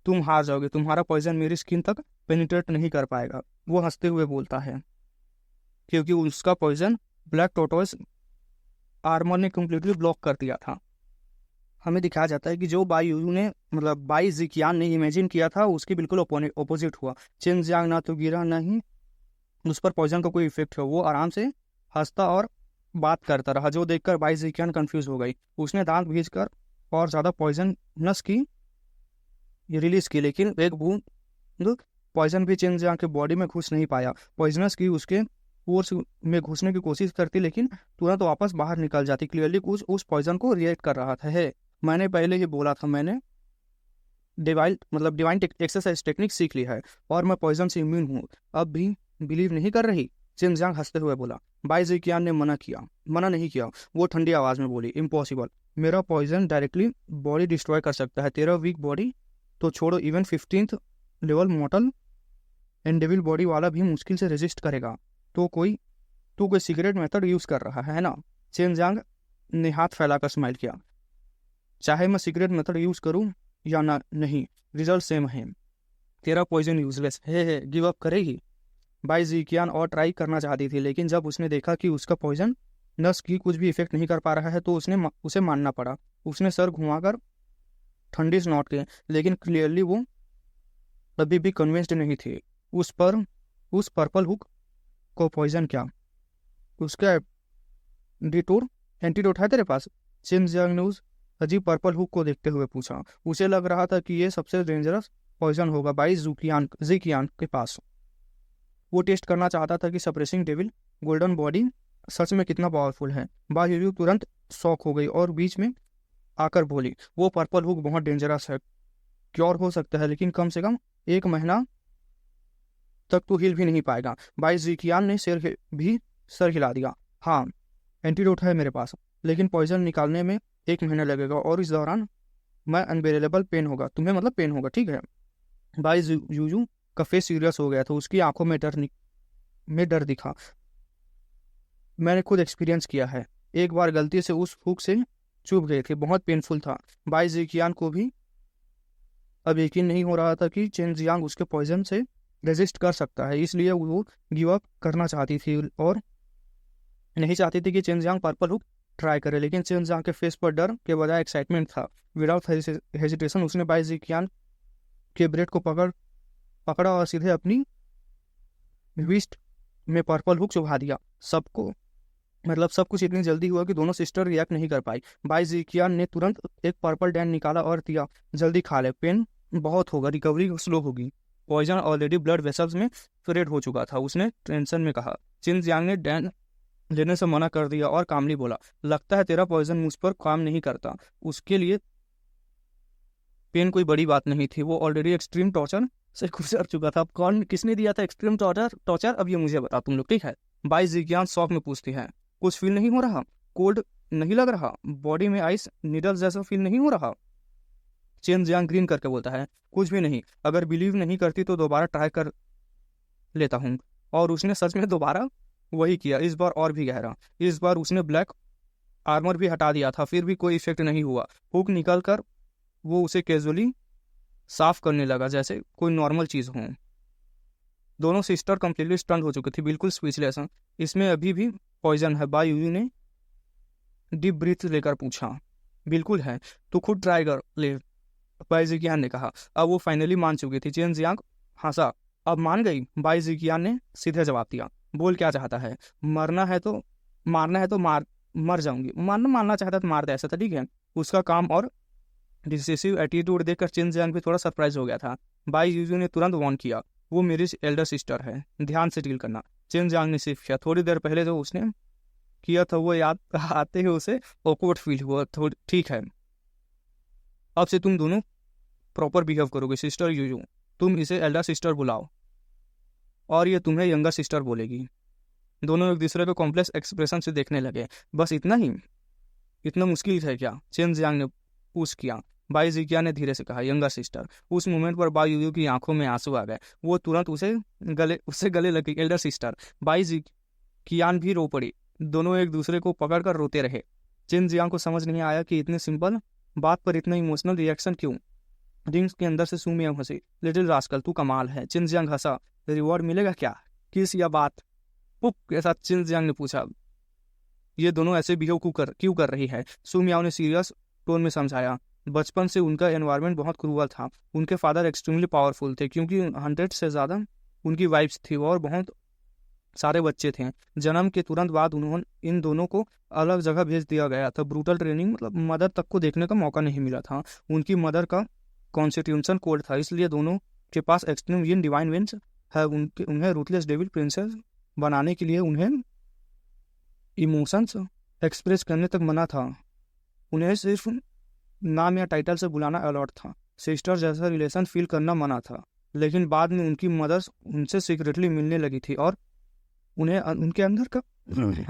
तुम हार जाओगे, तुम्हारा पॉइजन मेरी स्किन तक पेनिट्रेट नहीं कर पाएगा। वो हंसते हुए बोलता है, क्योंकि उसका पॉइजन ब्लैक टोटोस आर्मर ने कंप्लीटली ब्लॉक कर दिया था। हमें दिखाया जाता है कि जो बाई यूजू ने मतलब बाई जिकियान ने इमेजिन किया था उसके बिल्कुल ओपोजिट हुआ। चिन जियांग ना तो गिरा, ना ही उस पर पॉइजन का कोई इफेक्ट हो, वो आराम से हंसता और बात करता रहा, जो देखकर बाई जिकियान कंफ्यूज हो गई। उसने दांत भींच कर और ज्यादा पॉइजन नस की रिलीज की, लेकिन एक बूंद पॉइजन भी चिन जियांग के बॉडी में घुस नहीं पाया। पॉइजनस की उसके पोर्स में घुसने की कोशिश करती, लेकिन तुरंत वापस बाहर निकल जाती। क्लियरली कुछ उस पॉइजन को रिएक्ट कर रहा था। है, मैंने पहले ही बोला था, मैंने डिवाइन एक्सरसाइज टेक्निक सीख ली है और मैं पॉइजन से इम्यून हूँ। अब भी बिलीव नहीं कर रही। चिन जियांग हंसते हुए बोला। बाई जिकियान ने मना नहीं किया। वो ठंडी आवाज में बोली, इम्पॉसिबल, मेरा पॉइजन डायरेक्टली बॉडी डिस्ट्रॉय कर सकता है, तेरा वीक बॉडी तो छोड़ो, even 15th level model and devil body वाला भी मुश्किल से रेजिस्ट करेगा। तो कोई सीक्रेट मेथड यूज कर रहा है ना। चिन जियांग ने हाथ फैलाकर स्माइल किया, चाहे मैं सीक्रेट मेथड यूज करूं या ना, नहीं, रिजल्ट सेम है, तेरा पॉइजन यूजलेस है, गिव अप करेगी। बाई जिकियान और ट्राई करना चाहती थी, लेकिन जब उसने देखा कि उसका पॉइजन नस की कुछ भी इफेक्ट नहीं कर पा रहा है तो उसे मानना पड़ा। उसने सर घुमाकर ठंडी से नोट के, लेकिन क्लियरली वो अभी भी कन्विंस्ड नहीं थी। उस पर्पल हुक को पॉइजन क्या, उसका एंटीडोट है तेरे पास। चिन जियांग ने उस अजीब पर्पल हुक को देखते हुए पूछा। उसे लग रहा था कि ये सबसे डेंजरस पॉइजन होगा बाई जिकियान के पास। वो टेस्ट करना चाहता था कि सप्रेसिंग डेविल गोल्डन बॉडी सच में कितना पावरफुल है। बाई यूयू तुरंत शॉक हो गई और बीच में आकर बोली, वो पर्पल हुक बहुत डेंजरस है, क्योर हो सकता है लेकिन कम से कम 1 महीना तक तो हिल भी नहीं पाएगा। बाई जिकियान ने सर हिला दिया। हाँ, एंटीडोट है मेरे पास, लेकिन पॉइजन निकालने में 1 महीना लगेगा और इस दौरान मैं अनबेरेबल पेन होगा, तुम्हें मतलब पेन होगा, ठीक है। बाई यूजू का फेस सीरियस हो गया था, उसकी आंखों में डर दिखा। मैंने खुद एक्सपीरियंस किया है, एक बार गलती से उस हुक से चुभ गए थे, बहुत पेनफुल था। बाई जिकियान को भी अब यकीन नहीं हो रहा था कि चिन जियांग उसके पॉइजन से रेजिस्ट कर सकता है, इसलिए वो गिव अप करना चाहती थी और नहीं चाहती थी कि चिन जियांग पर्पल हुक ट्राई करे। लेकिन चिन जियांग के फेस पर डर के बजाय एक्साइटमेंट था। विदाउट हेजिटेशन उसने बाई जिकियान के ब्रेड को पकड़ा और सीधे अपनी विस्ट में पर्पल हुक चुभा दिया। सबको मतलब सब कुछ इतनी जल्दी हुआ कि दोनों सिस्टर रिएक्ट नहीं कर पाई। बाई जिकियान ने तुरंत एक पर्पल डैन निकाला और दिया, जल्दी खा ले, पेन बहुत होगा, रिकवरी स्लो होगी। पॉइजन ऑलरेडी ब्लड वेसल्स में स्प्रेड हो चुका था, उसने टेंशन में कहा। चिन जियांग ने डैन लेने से मना कर दिया और कामली बोला, लगता है तेरा पॉइजन मुझ पर काम नहीं करता। उसके लिए पेन कोई बड़ी बात नहीं थी, वो ऑलरेडी एक्सट्रीम टॉर्चर से गुजर चुका था। अब कौन किसने दिया था एक्सट्रीम टॉर्चर अब ये मुझे बता तुम लोग, ठीक है। बाई जिज्ञान शॉक में पूछती है, कुछ फील नहीं हो रहा? कोल्ड नहीं लग रहा? बॉडी में आइस नीडल जैसा फील नहीं हो रहा? चेन जियांग ग्रीन करके बोलता है, कुछ भी नहीं, अगर बिलीव नहीं करती तो दोबारा ट्राई कर लेता हूँ। और उसने सच में दोबारा वही किया, इस बार और भी गहरा। इस बार उसने ब्लैक आर्मर भी हटा दिया था, फिर भी कोई इफेक्ट नहीं हुआ। हुक निकल कर वो उसे कैजुअली साफ करने लगा जैसे कोई नॉर्मल चीज हो। दोनों सिस्टर कंप्लीटली स्टंट हो चुकी थी, बिल्कुल स्पीचलेस। इसमें अभी भी पॉइजन है? बाई यूयू ने डीप ब्रीथ लेकर पूछा। बिल्कुल है, तू खुद ट्राई कर ले, बाई जिकियान ने कहा। अब वो फाइनली मान चुकी थी। चेन जियांग हंसा, अब मान गई? बाई जिकियान ने सीधे जवाब दिया। बोल क्या चाहता है? मारना है तो मर जाऊंगी। मारना चाहता तो मार दे, ऐसा था, ठीक है। उसका काम और डिसिसिव एटीट्यूड देखकर चिन जियांग भी थोड़ा सरप्राइज हो गया था। बाई यूजू ने तुरंत वार्न किया, वो मेरी एल्डर सिस्टर है, ध्यान से डील करना। चिन जियांग ने सिर्फ किया, थोड़ी देर पहले जो उसने किया था वो याद आते ही उसे ऑकवर्ड फील हुआ। ठीक है, अब से तुम दोनों प्रॉपर बिहेव करोगे। सिस्टर यूजू, तुम इसे एल्डर सिस्टर बुलाओ और ये तुम्हें यंगर सिस्टर बोलेगी। दोनों एक दूसरे को कॉम्प्लेक्स एक्सप्रेशन से देखने लगे। बस इतना ही? इतना मुश्किल है क्या? चेन जियांग ने पूछ किया। बाई जिकिया ने धीरे से कहा, यंगर सिस्टर। उस मोमेंट पर बाई यूयू की आंखों में आंसू आ गए। वो तुरंत उससे गले लगी। Elder sister. बाई जिकियान भी रो पड़ी। दोनों एक दूसरे को पकड़कर रोते रहे। चिन जियांग को समझ नहीं आया कि इतनी सिंपल बात पर इतना इमोशनल रिएक्शन क्यों। रिंग्स के अंदर से सुमिया हंसी, लिटिल रास्कल तू कमाल है। चिन जियांग हंसा, रिवॉर्ड मिलेगा क्या? किस या बात? पुप के साथ चिन जियांग ने पूछा, ये दोनों ऐसे बिहेव क्यों कर रही है? सुमियाओ ने सीरियस टोन में समझाया, बचपन से उनका एनवायरनमेंट बहुत क्रूअल था। उनके फादर एक्सट्रीमली पावरफुल थे, क्योंकि 100 से ज़्यादा उनकी वाइफ्स थी और बहुत सारे बच्चे थे। जन्म के तुरंत बाद उन्होंने इन दोनों को अलग जगह भेज दिया गया था। ब्रूटल ट्रेनिंग, मतलब मदर तक को देखने का मौका नहीं मिला था। उनकी मदर का कॉन्स्टिट्यूशन कोड था, इसलिए दोनों के पास एक्सट्रीम विन डिवाइन विंस है। उन्हें रूथलेस डेविल प्रिंसेस बनाने के लिए उन्हें इमोशंस एक्सप्रेस करने तक मना था। उन्हें सिर्फ नाम या टाइटल से बुलाना अलॉट था। सिस्टर जैसा रिलेशन फील करना मना था। लेकिन बाद में उनकी मदर्स उनसे सीक्रेटली मिलने लगी थी और उन्हें उनके अंदर का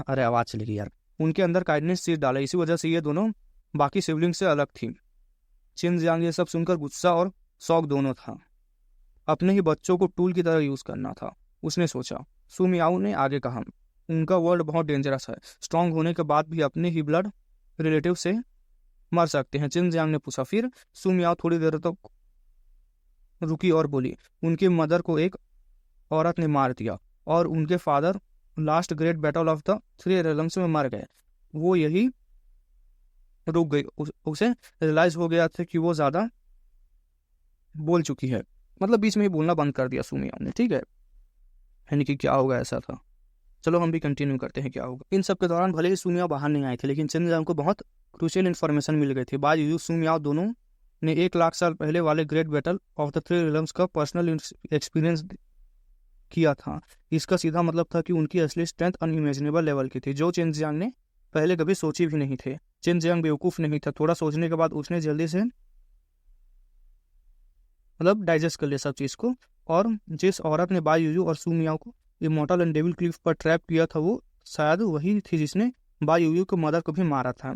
अरे आवाज चली गई यार, उनके अंदर काइंडनेस सीड डाला। इसी वजह से ये दोनों बाकी सिबलिंग से अलग थी। चिन जियांग ये सब सुनकर गुस्सा और शौक दोनों था। अपने ही बच्चों को टूल की तरह यूज करना था, उसने सोचा। सुमियाओ ने आगे कहा, उनका वर्ल्ड बहुत डेंजरस है, स्ट्रांग होने के बाद भी अपने ही ब्लड रिलेटिव से मर सकते हैं। चिन जियांग ने पूछा, फिर? सुमियाओ थोड़ी देर तक रुकी और बोली, उनकी मदर को एक औरत ने मार दिया और उनके father last great battle of the three realms में मर गए। वो यही रुक गई। उसे रियलाइज हो गया था कि वो ज्यादा बोल चुकी है, मतलब बीच में ही बोलना बंद कर दिया सुमियाओ ने, ठीक है। यानी कि क्या होगा ऐसा था। चलो हम भी कंटिन्यू करते हैं क्या होगा। इन सब के दौरान भले ही सुमियाओ बाहर नहीं आए थे, लेकिन चिन जियांग को बहुत क्रूशियल इन्फॉर्मेशन मिल गई थी। बाद यूजू सुमियाओ दोनों ने 1 लाख साल पहले वाले great battle of the three realms का पर्सनल एक्सपीरियंस किया था। इसका सीधा मतलब था कि उनकी असली स्ट्रेंथ अनइमेजिनेबल लेवल की थी, जो चिन जियांग ने पहले कभी सोची भी नहीं थे। चिन जियांग बेवकूफ़ नहीं था। थोड़ा सोचने के बाद उसने जल्दी से मतलब डाइजेस्ट कर लिया सब चीज़ को। और जिस औरत ने बाई यूयू और सुमियाओ को इमॉर्टल एंड डेविल क्लिफ पर ट्रैप किया था, वो शायद वही थी जिसने बाई यूयू को मदर को भी मारा था।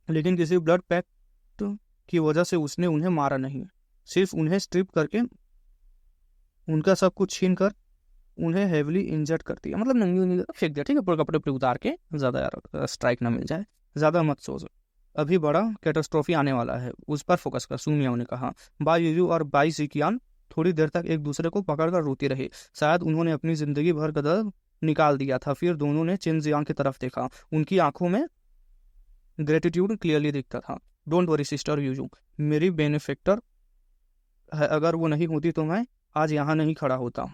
लेकिन किसी ब्लड पैक्ट की वजह से उसने उन्हें मारा नहीं, सिर्फ उन्हें स्ट्रिप करके उनका सब कुछ छीन कर उन्हें हेवली इंजर्ड कर दिया, मतलब नंगी फेंक दिया, ठीक है, पूरे कपड़े पे उतार के। ज़्यादा यार स्ट्राइक ना मिल जाए, ज़्यादा मत सोच, अभी बड़ा कैटास्ट्रोफी आने वाला है, उस पर फोकस कर, सुमियाओ ने कहा। बाई यूयू और बाई जिकियान थोड़ी देर तक एक दूसरे को पकड़कर रोती रही। शायद उन्होंने अपनी जिंदगी भर का दर्द निकाल दिया था। फिर दोनों ने चिन जियांग की तरफ देखा। उनकी आंखों में ग्रेटिट्यूड क्लियरली दिखता था। डोंट वरी सिस्टर यूयू, मेरी बेनिफेक्टर है, अगर वो नहीं होती तो मैं आज यहाँ नहीं खड़ा होता।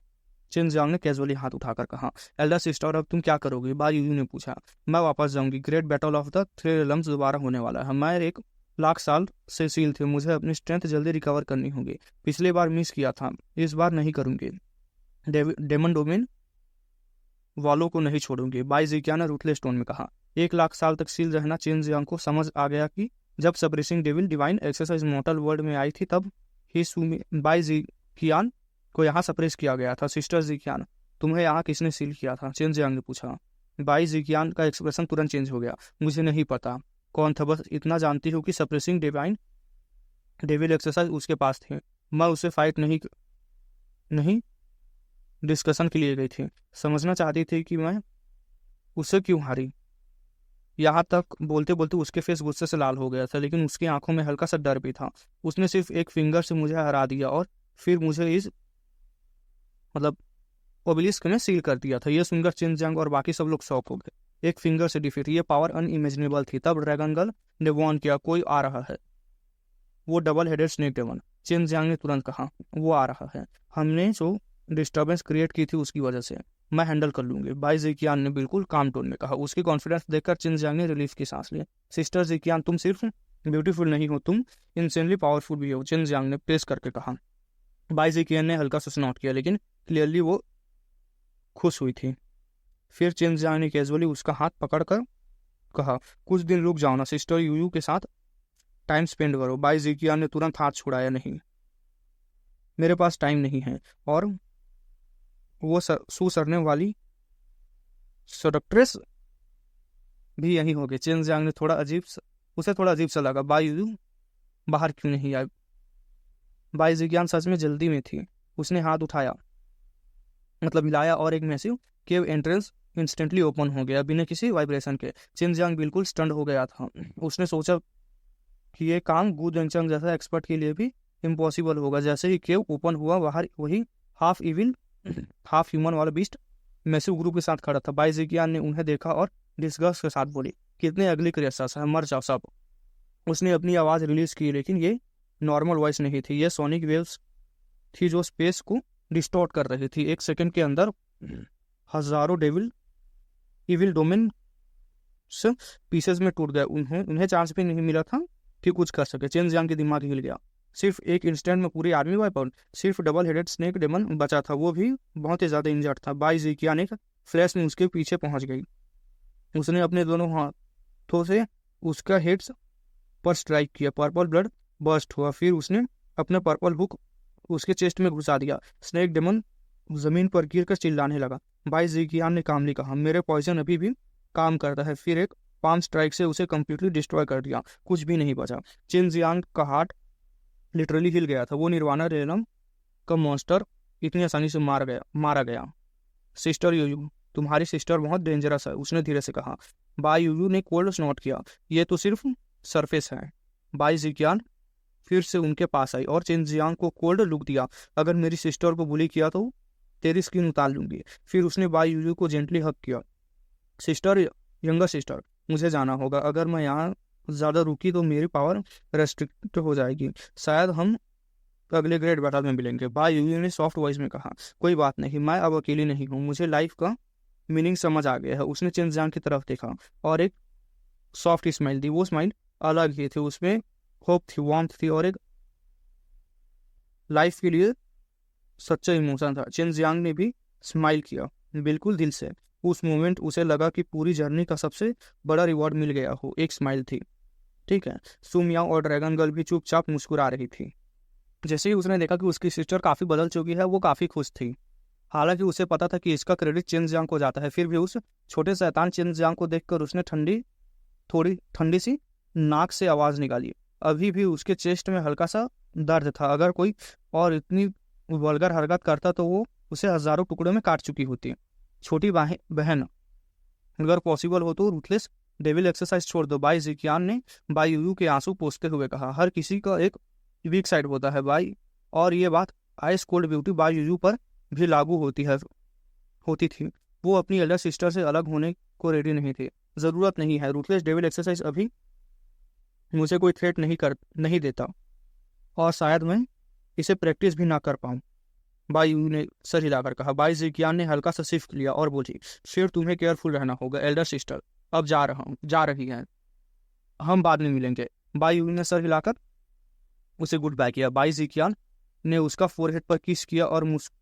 चिन जियांग ने कैजुअली हाथ उठाकर कहा। एल्डर सिस्टर, अब तुम क्या करोगी? बा यूयू ने पूछा। मैं वापस जाऊंगी। Great battle of the three realms दोबारा होने वाला है। मैं 1 लाख साल से सील थे। मुझे अपनी स्ट्रेंथ जल्दी रिकवर करनी होगी। पिछली बार मिस किया था, इस बार नहीं करूंगी। डेमन डोमेन वालों को नहीं छोड़ूंगी, बाई जिकियान ने रूथलेस टोन में कहा। 1 लाख साल तक सील रहना चिन जियांग को समझ आ गया कि जब suppressing devil divine exercise मॉर्टल world में आई थी तब ही बाई जिकियान को यहाँ सप्रेस किया गया था। सिस्टर जिकियान, तुम्हें यहाँ किसने सील किया था? चिन जियांग ने पूछा। बाई जिकियान का एक्सप्रेशन तुरंत चेंज हो गया। मुझे नहीं पता कौन था, बस इतना जानती हूँ कि सप्रेसिंग डिवाइन डेविल एक्सरसाइज उसके पास थे। मैं उसे फाइट नहीं डिस्कशन के लिए गई थी। समझना चाहती थी कि मैं उससे क्यों हारी। यहाँ तक बोलते बोलते उसके फेस गुस्से से लाल हो गया था, लेकिन उसकी आंखों में हल्का सा डर भी था। उसने सिर्फ एक फिंगर से मुझे हरा दिया और फिर मुझे इस ओबेलिस्क में सील कर दिया था। यह सुनकर चिन जियांग और बाकी सब लोग शॉक हो गए। एक फिंगर से डिफीट, ये पावर अनइमेजिनेबल थी। तब ड्रैगन गर्ल ने वॉर्न किया, कोई आ रहा है। वो डबल हेडेड स्नेक डेमन। चिन जियांग ने तुरंत कहा, वो आ रहा है। हमने जो डिस्टर्बेंस क्रिएट की थी उसकी वजह से। मैं हैंडल कर लूंगी, बाई जिकियान ने बिल्कुल काम टोन में कहा। उसकी कॉन्फिडेंस देखकर चिन जियांग ने रिलीफ की सांस ली। सिस्टर जिकियान, तुम सिर्फ ब्यूटीफुल नहीं हो, तुम इंसेनली पावरफुल भी हो, चिन जियांग ने प्रेस करके कहा। बाई जिकियान ने हल्का सा स्नॉट किया, लेकिन क्लियरली वो खुश हुई थी। फिर चिन जियांग ने कैजुअली उसका हाथ पकड़कर कहा, कुछ दिन रुक जाओ ना, सिस्टर यूयू के साथ टाइम स्पेंड करो। बाई जिकियान ने तुरंत हाथ छुड़ाया, नहीं, मेरे पास टाइम नहीं है। और वो सुसरने वाली सडक्ट्रेस भी यही होगी। चिन जियांग ने उसे थोड़ा अजीब सा लगा। बाई यूयू बाहर क्यों नहीं आई? बाई जिकियान सच में जल्दी में थी। उसने हाथ उठाया, हिलाया और एक मैसिव केव एंट्रेंस इंस्टेंटली ओपन हो गया बिना किसी वाइब्रेशन के। चिन जियांग बिल्कुल स्टंड हो गया था। उसने सोचा कि ये काम गु जंगचंग जैसा एक्सपर्ट के लिए भी इम्पॉसिबल होगा। जैसे ही केव ओपन हुआ, बाहर वही हाफ इविल हाफ ह्यूमन वाला बीस्ट मैसिव ग्रुप के साथ खड़ा था। बाई जिकियान ने उन्हें देखा और डिस्गस्ट के साथ बोली, कितने अगली क्रिएचर्स हैं, मर जाओ सब। उसने अपनी आवाज़ रिलीज की, लेकिन ये नॉर्मल वॉइस नहीं थी। ये सोनिक वेव्स थी जो स्पेस को डिस्टॉर्ट कर रही थी। 1 सेकंड के अंदर हजारों इविल डोमेन पीसेस में टूट गए। उन्हें चांस भी नहीं मिला था कि कुछ कर सके। चिन जियांग के दिमाग हिल गया। सिर्फ एक इंस्टेंट में पूरी आर्मी वाइप आउट। सिर्फ डबल हेडेड स्नेक डेमन बचा था, वो भी बहुत ही ज्यादा इंजर्ड था। बाई जिकियान एक फ्लैश में उसके पीछे पहुंच गई। उसने अपने दोनों हाथों से उसका हेड्स पर स्ट्राइक किया। पर्पल ब्लड बर्स्ट हुआ। फिर उसने अपना पर्पल हुक उसके चेस्ट में घुसा दिया। स्नेक डेमन जमीन पर गिरकर चिल्लाने लगा। बाई जिकियान ने कामली कहा, मेरे पॉइजन अभी भी काम करता है। फिर एक पाम स्ट्राइक से उसे कंप्लीटली डिस्ट्रॉय कर दिया। कुछ भी नहीं बचा। चिन जियांग का हार्ट लिटरली हिल गया था। वो निर्वाणा रेलम का मॉन्स्टर इतनी आसानी से मारा गया। सिस्टर यूयू, तुम्हारी सिस्टर बहुत डेंजरस है, उसने धीरे से कहा। बाई यूयू ने कोल्ड स्नॉट किया, ये तो सिर्फ सरफेस है। बाई जिकियान फिर से उनके पास आई और चिन जियांग को कोल्ड लुक दिया। अगर मेरी सिस्टर को बुली किया तो तेरी स्किन उतार लूंगी। फिर उसने बाई यूयू को जेंटली हक किया। सिस्टर, यंगर सिस्टर, मुझे जाना होगा। अगर मैं यहाँ ज़्यादा रुकी तो मेरी पावर रेस्ट्रिक्ट हो जाएगी। शायद हम अगले ग्रेट बैटल में मिलेंगे। बाई यूयू ने सॉफ्ट वॉइस में कहा, कोई बात नहीं, मैं अब अकेली नहीं हूँ। मुझे लाइफ का मीनिंग समझ आ गया है। उसने चिन जियांग की तरफ देखा और एक सॉफ्ट स्माइल दी। वो स्माइल अलग ही थी, उसमें होप थी, वार्मथ थी और एक लाइफ के लिए सच्चा इमोशन था। चिन जियांग ने भी स्माइल किया, बिल्कुल दिल से। उस मोमेंट उसे लगा कि पूरी जर्नी का सबसे बड़ा रिवॉर्ड मिल गया हो। एक स्माइल थी, ठीक है। सुमियाओ और ड्रैगन गर्ल भी चुपचाप मुस्कुरा रही थी। जैसे ही उसने देखा कि उसकी सिस्टर काफ़ी बदल चुकी है, वो काफ़ी खुश थी। हालांकि उसे पता था कि इसका क्रेडिट चिन जियांग को जाता है। फिर भी उस छोटे शैतान चिन जियांग को देखकर उसने थोड़ी ठंडी सी नाक से आवाज़ निकाली। अभी भी उसके चेस्ट में हल्का सा दर्द था। अगर कोई और इतनी वल्गर हरकत करता तो वो उसे हजारों टुकड़ों में काट चुकी होती। छोटी बहन, अगर पॉसिबल हो तो रूथलेस डेविल एक्सरसाइज छोड़ दो, बाई जिकियान ने बाई यूयू के आंसू पोंछते हुए कहा। हर किसी का एक वीक साइड होता है बाई, और ये बात ice cold beauty by Yuyu पर भी लागू होती थी। वो अपनी एल्डर सिस्टर से अलग होने को रेडी नहीं थे। ज़रूरत नहीं है, रूथलेस डेविल एक्सरसाइज अभी मुझे कोई थ्रेट नहीं देता और शायद मैं इसे प्रैक्टिस भी ना कर पाऊँ। बाई यू ने सर हिलाकर कहा। बाई जिकियान ने हल्का सा शिफ्ट लिया और बोली, फिर तुम्हें केयरफुल रहना होगा एल्डर सिस्टर, अब जा रही है, हम बाद में मिलेंगे। बाई यू ने सर हिलाकर उसे गुड बाय किया। बाई जिकियान ने उसका फोरहेड पर किस किया और मुस्कुराकर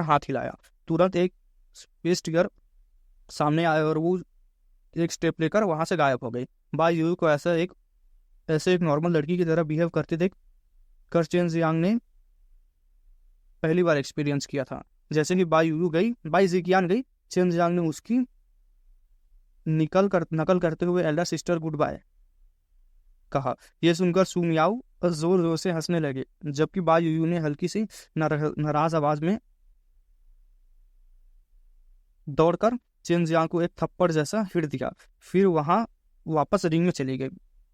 हाथ हिलाया। तुरंत एक स्पेस टिगर सामने आया और वो एक स्टेप लेकर वहां से गायब हो गई। बाई यू को ऐसे एक नॉर्मल लड़की की तरह बिहेव करते देख कर चेन जियांग ने पहली बार एक्सपीरियंस किया था। जैसे ही बाई जिकियान गई, चेन जियांग ने उसकी नकल करते हुए एल्डर सिस्टर गुड बाय कहा। यह सुनकर सू मियाओ जोर जोर से हंसने लगे, जबकि बाई यू ने हल्की सी नाराज आवाज में दौड़कर चेन जियांग को एक थप्पड़ जैसा हिट दिया, फिर वहां वापस रिंग में चली गई।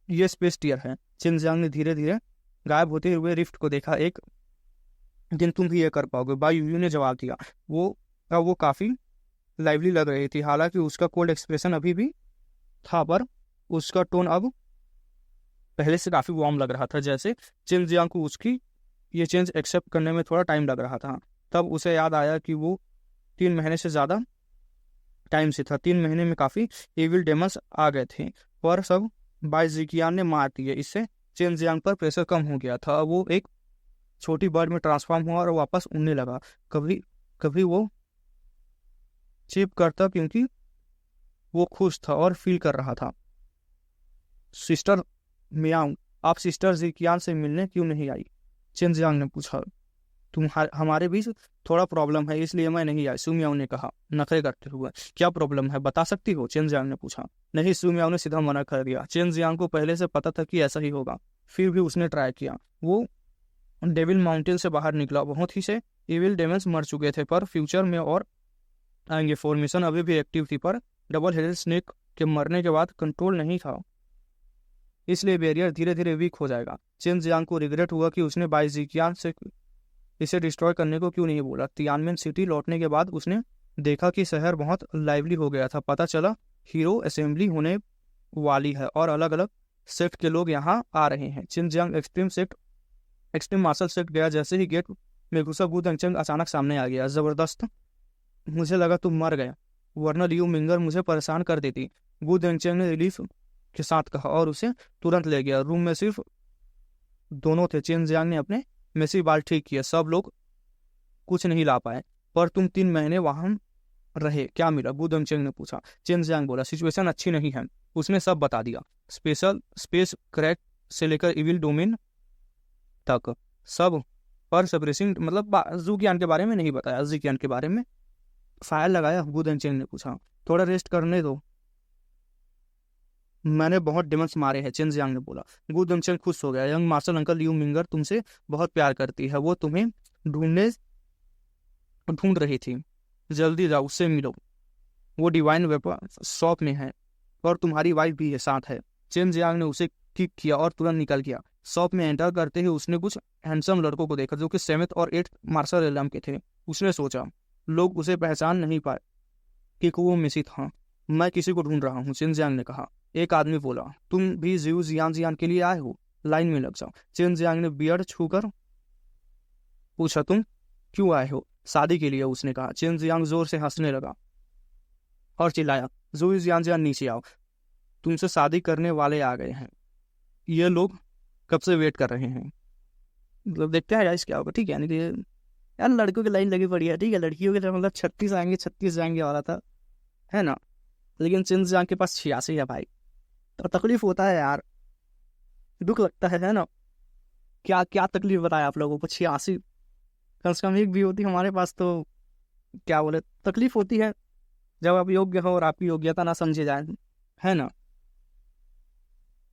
ये स्पेस टियर है। चेन जियांग ने धीरे धीरे गायब होते हुए रिफ्ट को देखा। एक दिन तुम भी ये कर पाओगे, बाई यू ने जवाब दिया। वो काफी लाइवली लग रही थी, हालांकि उसका कोल्ड एक्सप्रेशन अभी भी था, पर उसका टोन अब पहले से काफी वार्म लग रहा था। जैसे चेन जियांग को उसकी ये चेंज एक्सेप्ट करने में थोड़ा टाइम लग रहा था। तब उसे याद आया कि वो 3 महीने से ज्यादा टाइम से था। 3 महीने में काफी एविल डेमंस आ गए थे, पर सब बाई जिकियान ने मार दिए। इससे चेन जियांग पर प्रेशर कम हो गया था। वो एक छोटी बर्ड में ट्रांसफॉर्म हुआ और वापस उड़ने लगा। कभी कभी वो चीप करता क्योंकि वो खुश था और फील कर रहा था। सिस्टर मियांग, आप सिस्टर जिकियान से मिलने क्यों नहीं आई? चेन जियांग ने पूछा। हमारे बीच थोड़ा प्रॉब्लम है, इसलिए मैं नहीं आई, सू मियाओ ने कहा नखरे करते हुए। क्या प्रॉब्लम है, बता सकती हो? चेन जियांग ने पूछा। नहीं, सू मियाओ ने सीधा मना कर दिया। चेन जियांग को पहले से पता था कि ऐसा ही होगा, फिर भी उसने ट्राई किया। वो डेविल माउंटेन से बाहर निकला। बहुत ही से इविल डेमंस मर चुके थे, पर फ्यूचर में और आएंगे। फॉर्मेशन अभी भी एक्टिव थी, पर डबल हेडेड स्नेक के मरने के बाद कंट्रोल नहीं था, इसलिए बैरियर धीरे धीरे वीक हो जाएगा। चेन जियांग को रिग्रेट हुआ कि उसने बाई जिकियान से इसे डिस्ट्रॉय करने को क्यों नहीं बोला। तियानमेन सिटी लौटने के बाद उसने देखा कि शहर बहुत लाइवली हो गया था। पता चला हीरो असेंबली होने वाली है और अलग अलग सेक्ट के लोग यहाँ आ रहे हैं। Chen Jiang extreme martial sect गया। जैसे ही गेट में घुसा, गु दंगचंग अचानक सामने आ गया। जबरदस्त, मुझे लगा तुम मर गया, वरना लियू मिंगर मुझे परेशान कर देती, गु दंगचंग ने रिलीफ के साथ कहा और उसे तुरंत ले गया। रूम में सिर्फ दोनों थे। चेन जियांग ने अपने मेसी बाल ठीक किया। सब लोग कुछ नहीं ला पाए, पर तुम 3 महीने वहां रहे, क्या मिला? गु दंगचंग ने पूछा। चेन जियांग बोला, सिचुएशन अच्छी नहीं है। उसने सब बता दिया, स्पेस क्रैक से लेकर इविल डोमेन तक सब, पर सप्रेसिंग मतलब जिकियान के बारे में नहीं बताया। जिकियान के बारे में फायर लगाया? गु दंगचंग ने पूछा। थोड़ा रेस्ट करने दो, मैंने बहुत डेमंस मारे हैं, चेन जियांग ने बोला। गु दंगचंग खुश हो गया। यंग मार्शल अंकल लियू मिंगर तुमसे बहुत प्यार करती है, वो तुम्हें ढूंढ रही थी, जल्दी जाओ उससे मिलो, वो डिवाइन वेपन शॉप में है और तुम्हारी वाइफ भी है साथ है। चेन जियांग ने उसे किक किया और तुरंत निकल गया। शॉप में एंटर करते ही उसने कुछ हैंडसम लड़कों को देखा जो कि 7th और 8th मार्शल एलम के थे। उसने सोचा लोग उसे पहचान नहीं पाए कि वो मिसी था। मैं किसी को ढूंढ रहा हूँ, चेन जियांग ने कहा। एक आदमी बोला, तुम भी जियान के लिए आए हो? लाइन में लग जाओ। चेन जियांग ने बियर्ड छूकर पूछा, तुम क्यों आए हो? शादी के लिए, उसने कहा। चेन जियांग जोर से हंसने लगा और चिल्लाया, जियान नीचे आओ, तुमसे शादी करने वाले आ गए हैं, ये लोग कब से वेट कर रहे हैं। मतलब देखते हैं गाइस क्या होगा, ठीक है। यानी कि यार लड़कों की लाइन लगी पड़ी है, ठीक है। लड़कियों के मतलब 36 जाएंगे वाला था, है ना, लेकिन चेन जियांग के पास 86 है भाई, तो तकलीफ होता है यार, दुख लगता है ना। क्या क्या तकलीफ बताया आप लोगों को? 86 कम से कम एक भी होती हमारे पास तो क्या बोले, तकलीफ होती है जब आप योग्य हो और आपकी योग्यता ना समझे जाए, है ना।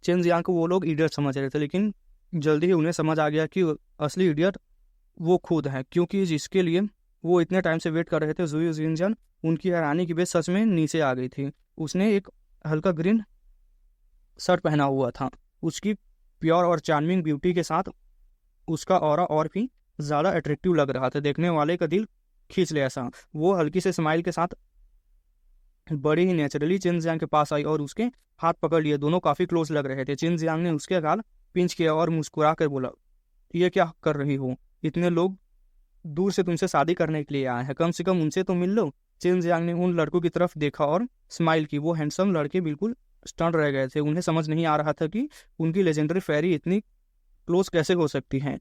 चेन जियांग को वो लोग इडियट समझ रहे थे, लेकिन जल्दी ही उन्हें समझ आ गया कि असली इडियट वो खुद है, क्योंकि जिसके लिए वो इतने टाइम से वेट कर रहे थे, जुई जिनजन, उनकी हैरानी की बेस सच में नीचे आ गई थी। उसने एक हल्का ग्रीन शर्ट पहना हुआ था। उसकी प्योर और चार्मिंग ब्यूटी के साथ उसका ऑरा और भी ज़्यादा अट्रैक्टिव लग रहा था, देखने वाले का दिल खींच ले ऐसा। वो हल्की से स्माइल के साथ बड़ी ही नेचुरली चेन जियांग के पास आई और उसके हाथ पकड़ लिए। दोनों काफ़ी क्लोज लग रहे थे। चेन जियांग ने उसके गाल पिंच किया और मुस्कुरा कर बोला, ये क्या कर रही हो? इतने लोग दूर से तुमसे शादी करने के लिए आए हैं, कम से कम उनसे तो मिल लो। चेन जियांग ने उन लड़कों की तरफ देखा और स्माइल की। वो हैंडसम लड़के बिल्कुल स्टन रह गए थे। उन्हें समझ नहीं आ रहा था कि उनकी लेजेंडरी फेरी इतनी क्लोज कैसे हो सकती है।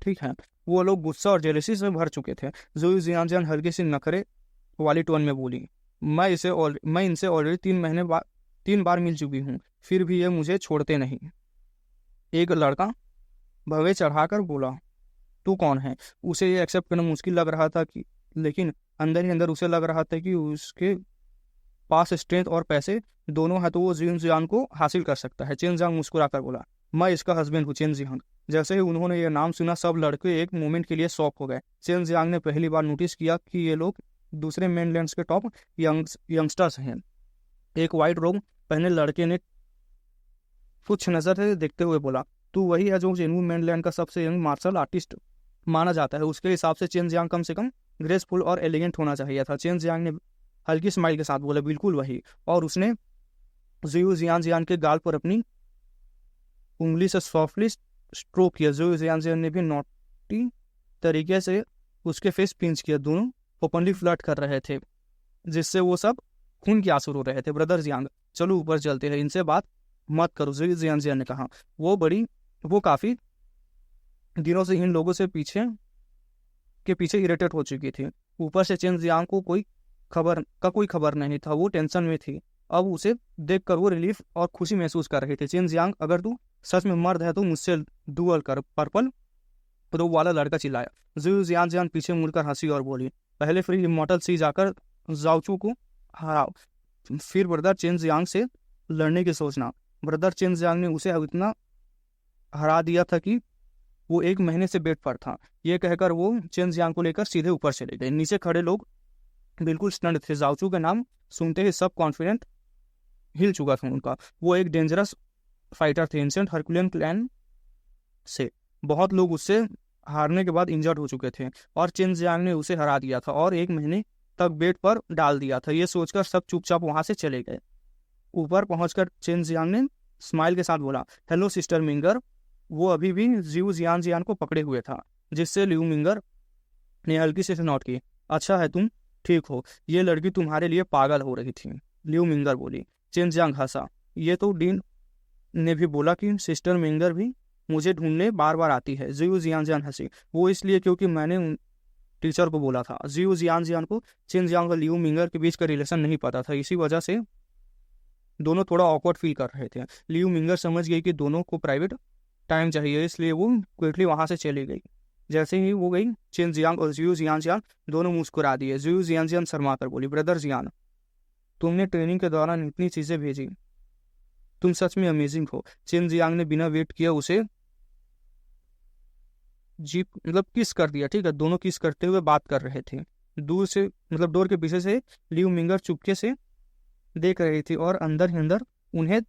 ठीक है, वो लोग गुस्सा और जेलसी से भर चुके थे। जोई जियांजियान हल्की सी नखरे वाली टोन में बोली, मैं इनसे ऑलरेडी 3 बार मिल चुकी हूँ, फिर भी ये मुझे छोड़ते नहीं। एक लड़का भवे चढ़ाकर बोला, तू कौन है? उसे ये एक्सेप्ट करना मुश्किल लग रहा था कि लेकिन अंदर ही अंदर उसे लग रहा था कि उसके पास स्ट्रेंथ और पैसे दोनों है तो वो जिन जियान को हासिल कर सकता है। चेन जियांग मुस्कुराकर बोला, मैं इसका हस्बैंड हूँ, चेन जियांग। जैसे ही उन्होंने ये नाम सुना, सब लड़के एक मोमेंट के लिए शॉक हो गए। चेन जियांग ने पहली बार नोटिस किया कि ये लोग दूसरे मेनलैंड्स के टॉप यंगस्टर्स हैं। एक वाइट रोब पहने लड़के ने कुछ नजर से देखते हुए बोला, तू वही है जो जेनू मेनलैंड का सबसे यंग मार्शल आर्टिस्ट माना जाता है। उसके हिसाब से चेन जियांग कम से कम ग्रेसफुल और एलिगेंट होना चाहिए था। चेन जियांग ने हल्की स्माइल के साथ बोला, बिल्कुल वही। और उसने जियू जियान के गाल पर अपनी उंगली से सॉफ्टली स्ट्रोक किया। जियू जियान ने भी नोटी तरीके से उसके फेस पिंच किया। दोनों ओपनली फ्लर्ट कर रहे थे, जिससे वो सब खून के आंसू रो रहे थे। ब्रदर जियांग, चलो ऊपर चलते हैं, इनसे बात मत करो, जियू जियान ने कहा। वो काफी दिनों से इन लोगों से पीछे इरिटेट हो चुकी थी। ऊपर से चेन जियांग को कोई खबर नहीं था। वो टेंशन में थी। अब उसे देखकर वो रिलीफ और खुशी महसूस कर रही थी। चेन जियांग, अगर तू सच में मर्द है तो मुझसे डुअल कर, पर्पल रोब वाला लड़का चिल्लाया। जियू जियान पीछे मुड़कर हंसी और बोली, पहले फ्री इमॉर्टल सी जाकर जाओचू को हराओ, फिर ब्रदर चेन जियांग से लड़ने की सोचना। ब्रदर चेन जियांग ने उसे इतना हरा दिया था कि वो 1 महीने से बेड पर था। ये कहकर वो चेन जियांग को लेकर सीधे ऊपर चले गए। नीचे खड़े लोग बिल्कुल स्टन्ड थे। जाओचू का नाम सुनते ही सब कॉन्फिडेंट हिल चुका था उनका। वो एक डेंजरस फाइटर थे, एंशिएंट हरकुलियन क्लैन से। बहुत लोग उससे हारने के बाद इंजर्ड हो चुके थे और चेन जियांग ने उसे हरा दिया था और 1 महीने तक बेड पर डाल दिया था। ये सोचकर सब चुपचाप वहां से चले गए। ऊपर पहुंचकर चेन जियांग ने स्माइल के साथ बोला, हेलो सिस्टर मिंगर। वो अभी भी जियू जियान को पकड़े हुए था, जिससे लियू मिंगर ने हल्की से नोट की। अच्छा है तुम ठीक हो, ये लड़की तुम्हारे लिए पागल हो रही थी, लियू मिंगर बोली। चेन जियांग हंसा। ये तो डीन ने भी बोला कि सिस्टर मिंगर भी मुझे ढूंढने बार बार आती है। जियू जियान हंसी। वो इसलिए क्योंकि मैंने टीचर को बोला था। जियू जियान को चेन जियांग और लियू मिंगर के बीच का रिलेशन नहीं पता था, इसी वजह से दोनों थोड़ा ऑकवर्ड फील कर रहे थे। लियू मिंगर समझ गई कि दोनों को प्राइवेट टाइम चाहिए, इसलिए वो क्विकली वहां से चली गई। जैसे ही वो गई, चेन जियांग और जियू जियान दोनों मुस्कुरा दिए। जियू जियान शर्मा कर बोली, ब्रदर जियान, तुमने ट्रेनिंग के दौरान इतनी चीजें भेजी, तुम सच में अमेजिंग हो। चेन जियांग ने बिना वेट किया उसे किस कर दिया। ठीक है, दोनों किस करते हुए बात कर रहे थे। दूर से डोर के पीछे से लियू मिंगर चुपके से देख रही थी और अंदर ही अंदर उन्हें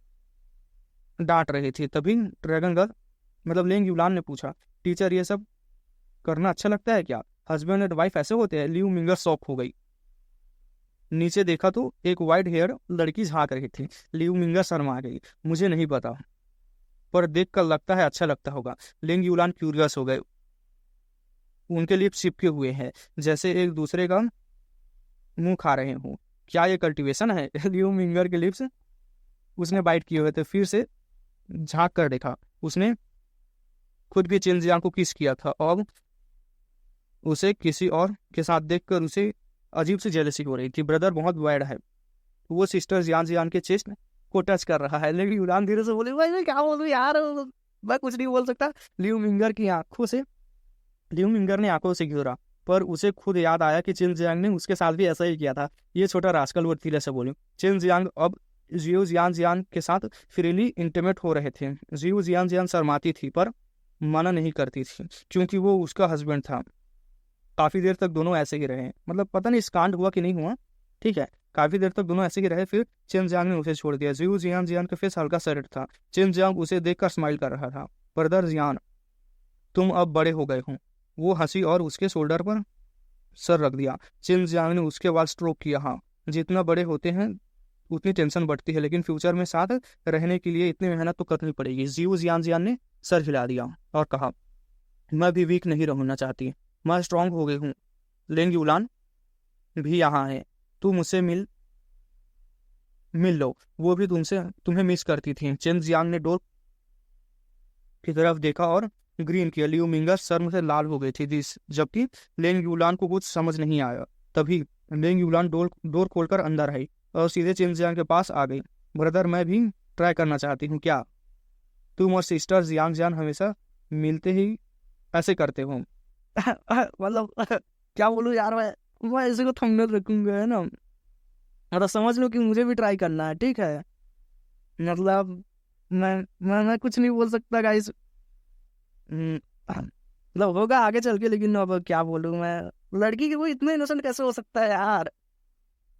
डांट रही थी। तभी ड्रैगन गर्ल लेंग युलान ने पूछा, टीचर ये सब करना अच्छा लगता है क्या? हस्बैंड एंड वाइफ ऐसे होते हैं? लियू मिंगर शॉक हो गई। नीचे देखा तो एक वाइट हेयर लड़की झांक रही थी। लियू मिंगर शर्मा गई। मुझे नहीं पता, पर देखकर लगता है अच्छा लगता होगा। लेंग युलान क्यूरियस हो गए। उनके लिप्स चिपके हुए हैं, जैसे एक दूसरे का मुंह खा रहे हों। क्या ये कल्टीवेशन है? लियू मिंगर के लिप्स उसने बाइट किए हुए थे। फिर से झांक कर देखा। उसने खुद भी चेन जियांग को किस किया था और उसे किसी और के साथ देखकर उसे अजीब सी जेलसी हो रही थी। ब्रदर बहुत वाइड है। वो सिस्टर जियान के चेस्ट को टच कर रहा है। लेकिन युलान धीरे से बोली, भाई मैं क्या बोलूं यार, मैं कुछ नहीं बोल सकता। लियू मिंगर ने आंखों से घूरा, पर उसे खुद याद आया कि चेन जियांग ने उसके साथ भी ऐसा ही किया था। ये छोटा रास्कल वो धीरे से बोली। चेन जियांग अब जियू जियान के साथ फ्रीली इंटीमेट हो रहे थे। जियू जियान शर्माती थी, पर मना नहीं करती थी, क्योंकि वो उसका हस्बैंड था। काफी देर तक दोनों ऐसे ही रहे। पता नहीं स्कांड हुआ कि नहीं हुआ। ठीक है, काफी देर तक दोनों ऐसे ही रहे। फिर चेन जियांग ने उसे छोड़ दिया। जियू जियान का फेस हल्का सरेट था। चेन जियांग उसे देखकर स्माइल कर रहा था। ब्रदर जियान, तुम अब बड़े हो गए हो। वो हंसी और उसके शोल्डर पर सर रख दिया। चेन जियांग ने उसके बाद स्ट्रोक किया। हाँ, जितना बड़े होते हैं उतनी टेंशन बढ़ती है, लेकिन फ्यूचर में साथ रहने के लिए इतनी मेहनत तो करनी पड़ेगी। जियू जियान ने सर हिला दिया और कहा, मैं भी वीक नहीं रहना चाहती, मैं स्ट्रांग हो गई हूँ। लेंग यूलान भी यहाँ है, तू मुझसे मिल मिल लो, वो भी तुम्हें मिस करती थी। चेन जियांग ने डोर की तरफ देखा और ग्रीन किया। लियू मिंगर शर्म से लाल हो गई थी जबकि लेंग यूलान को कुछ समझ नहीं आया। तभी लेंग यूलान डोर खोलकर अंदर आई और सीधे चेन जियांग के पास आ गई। ब्रदर, मैं भी ट्राई करना चाहती हूँ, क्या तुम और सिस्टर जियांग जियान हमेशा मिलते ही ऐसे करते हो? मतलब क्या बोलूं यार, मैं ऐसे को थंबनेल रखूंगा, है ना। मतलब समझ लो कि मुझे भी ट्राई करना है, ठीक है। मतलब मैं कुछ नहीं बोल सकता गाइस। मतलब होगा आगे चल के, लेकिन अब क्या बोलूं मैं। लड़की की वो इतना इनोसेंट कैसे हो सकता है यार?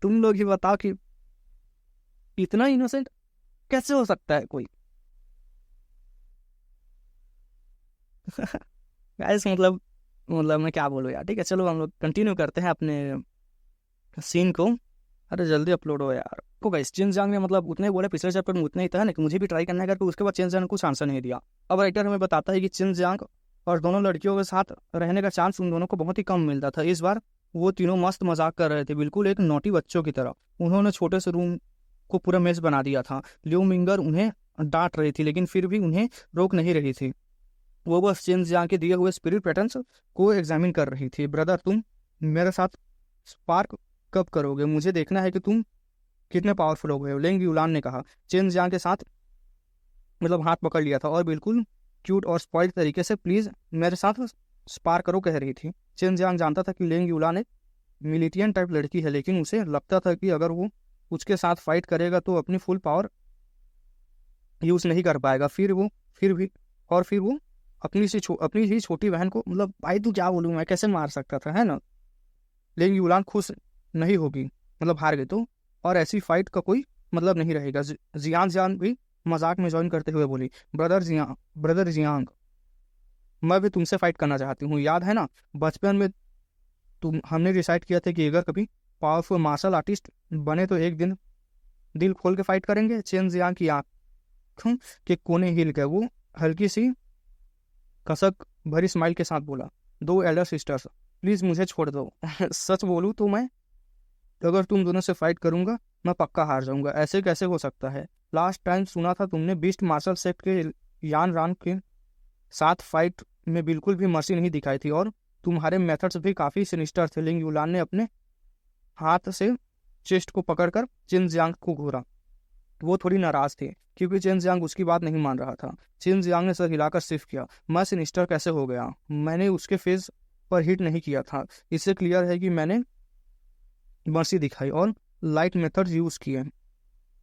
तुम लोग ही बताओ कि इतना इनोसेंट कैसे हो सकता है कोई। गाइस मतलब मैं क्या बोलूं यार। ठीक है, चलो हम लोग कंटिन्यू करते हैं अपने सीन को। अरे जल्दी अपलोड हो यार। को गाइस चिन जांग ने मतलब उतने बोले पिछले चैप्टर में, उतना ही था ना कि मुझे भी ट्राई करना है करके। उसके बाद चिन जांग ने कुछ आंसर नहीं दिया। अब राइटर हमें बताता है कि चिन जांग और दोनों लड़कियों के साथ रहने का चांस उन दोनों को बहुत ही कम मिलता था। इस बार वो तीनों मस्त मजाक कर रहे थे, बिल्कुल एक नोटी बच्चों की तरह। उन्होंने छोटे से रूम को पूरा मेस बना दिया था। लियो मिंगर उन्हें डांट रही थी, लेकिन फिर भी उन्हें रोक नहीं रही थी। वो बस चिन जियांग के दिए हुए स्पिरिट पैटर्न्स को एग्जामिन कर रही थी। ब्रदर, तुम मेरे साथ स्पार्क कब करोगे? मुझे देखना है कि तुम कितने पावरफुल हो गए हो, लेंग यूलान ने कहा। चिन जियांग के साथ मतलब हाथ पकड़ लिया था और बिल्कुल क्यूट और स्पॉइल्ड तरीके से प्लीज मेरे साथ स्पार करो कह रही थी। चिन जियांग जानता था कि लेंग यूलान एक मिलिटियन टाइप लड़की है, लेकिन उसे लगता था कि अगर वो उसके साथ फाइट करेगा तो अपनी फुल पावर यूज नहीं कर पाएगा। फिर वो अपनी ही छोटी बहन को, मतलब भाई तू क्या बोलूँ मैं, कैसे मार सकता था, है ना। लेकिन यूलान खुश नहीं होगी, मतलब हार गई तो, और ऐसी फाइट का कोई मतलब नहीं रहेगा। जियान जियान भी मजाक में ज्वाइन करते हुए बोली, ब्रदर जियांग, मैं भी तुमसे फाइट करना चाहती हूँ। याद है ना, बचपन में हमने डिसाइड किया था कि अगर कभी पावरफुल मार्शल आर्टिस्ट बने तो एक दिन दिल खोल के फाइट करेंगे। चेन जियांग की आंखों के कोने हिल गए। वो हल्की सी कसक भरी स्माइल के साथ बोला, दो एल्डर सिस्टर्स, प्लीज मुझे छोड़ दो। सच बोलूं तो मैं, अगर तुम दोनों से फाइट करूंगा मैं पक्का हार जाऊंगा। ऐसे कैसे हो सकता है? लास्ट टाइम सुना था तुमने बीस्ट मार्शल सेक्ट के यान रान के साथ फाइट में बिल्कुल भी मर्सी नहीं दिखाई थी, और तुम्हारे मेथड्स भी काफी सिनिस्टर थे। लिंग यूलान ने अपने हाथ से चेस्ट को पकड़कर चिन जियांग को घूरा। वो थोड़ी नाराज थी क्योंकि चिन जियांग उसकी बात नहीं मान रहा था। चिन जियांग ने सर हिलाकर सिर्फ किया। मैं सिनिस्टर कैसे हो गया? मैंने उसके फेस पर हिट नहीं किया था। इससे क्लियर है कि मैंने मर्सी दिखाई और लाइट मेथड यूज किए।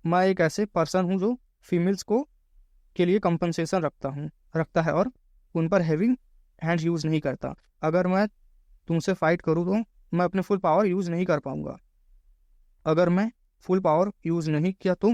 मैं एक ऐसे पर्सन हूँ जो फीमेल्स को के लिए कंपनसेशन रखता है और उन पर हैवी हैंड यूज नहीं करता। अगर मैं तुमसे फाइट करूँ तो मैं अपने फुल पावर यूज नहीं कर पाऊंगा। अगर मैं फुल पावर यूज नहीं किया तो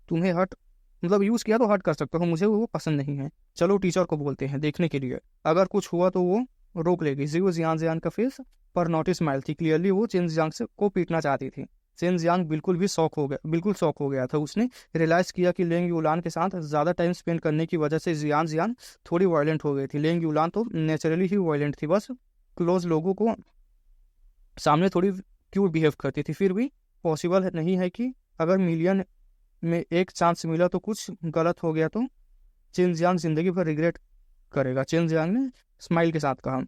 तुम्हें हट मतलब यूज किया तो हट कर सकता हूँ, मुझे वो पसंद नहीं है। चलो टीचर को बोलते हैं देखने के लिए, अगर कुछ हुआ तो वो रोक लेगी। जीव जियान जियान का फेस पर नोटिस स्माइल थी। क्लियरली वो चिन जियांग से को पीटना चाहती थी। चिन जियांग बिल्कुल शौक हो गया था। उसने रियलाइज किया कि लेंग यूलान के साथ ज्यादा टाइम स्पेंड करने की वजह से जियान जियान थोड़ी वायलेंट हो गई थी। लेंग यूलान तो नेचुरली ही वायलेंट थी, बस क्लोज लोगों को सामने थोड़ी क्यूट बिहेव करती थी। फिर भी पॉसिबल नहीं है कि अगर मिलियन में एक चांस मिला तो कुछ गलत हो गया तो चिन जियांग जिंदगी भर रिग्रेट करेगा। चिन जियांग ने स्माइल के साथ कहा।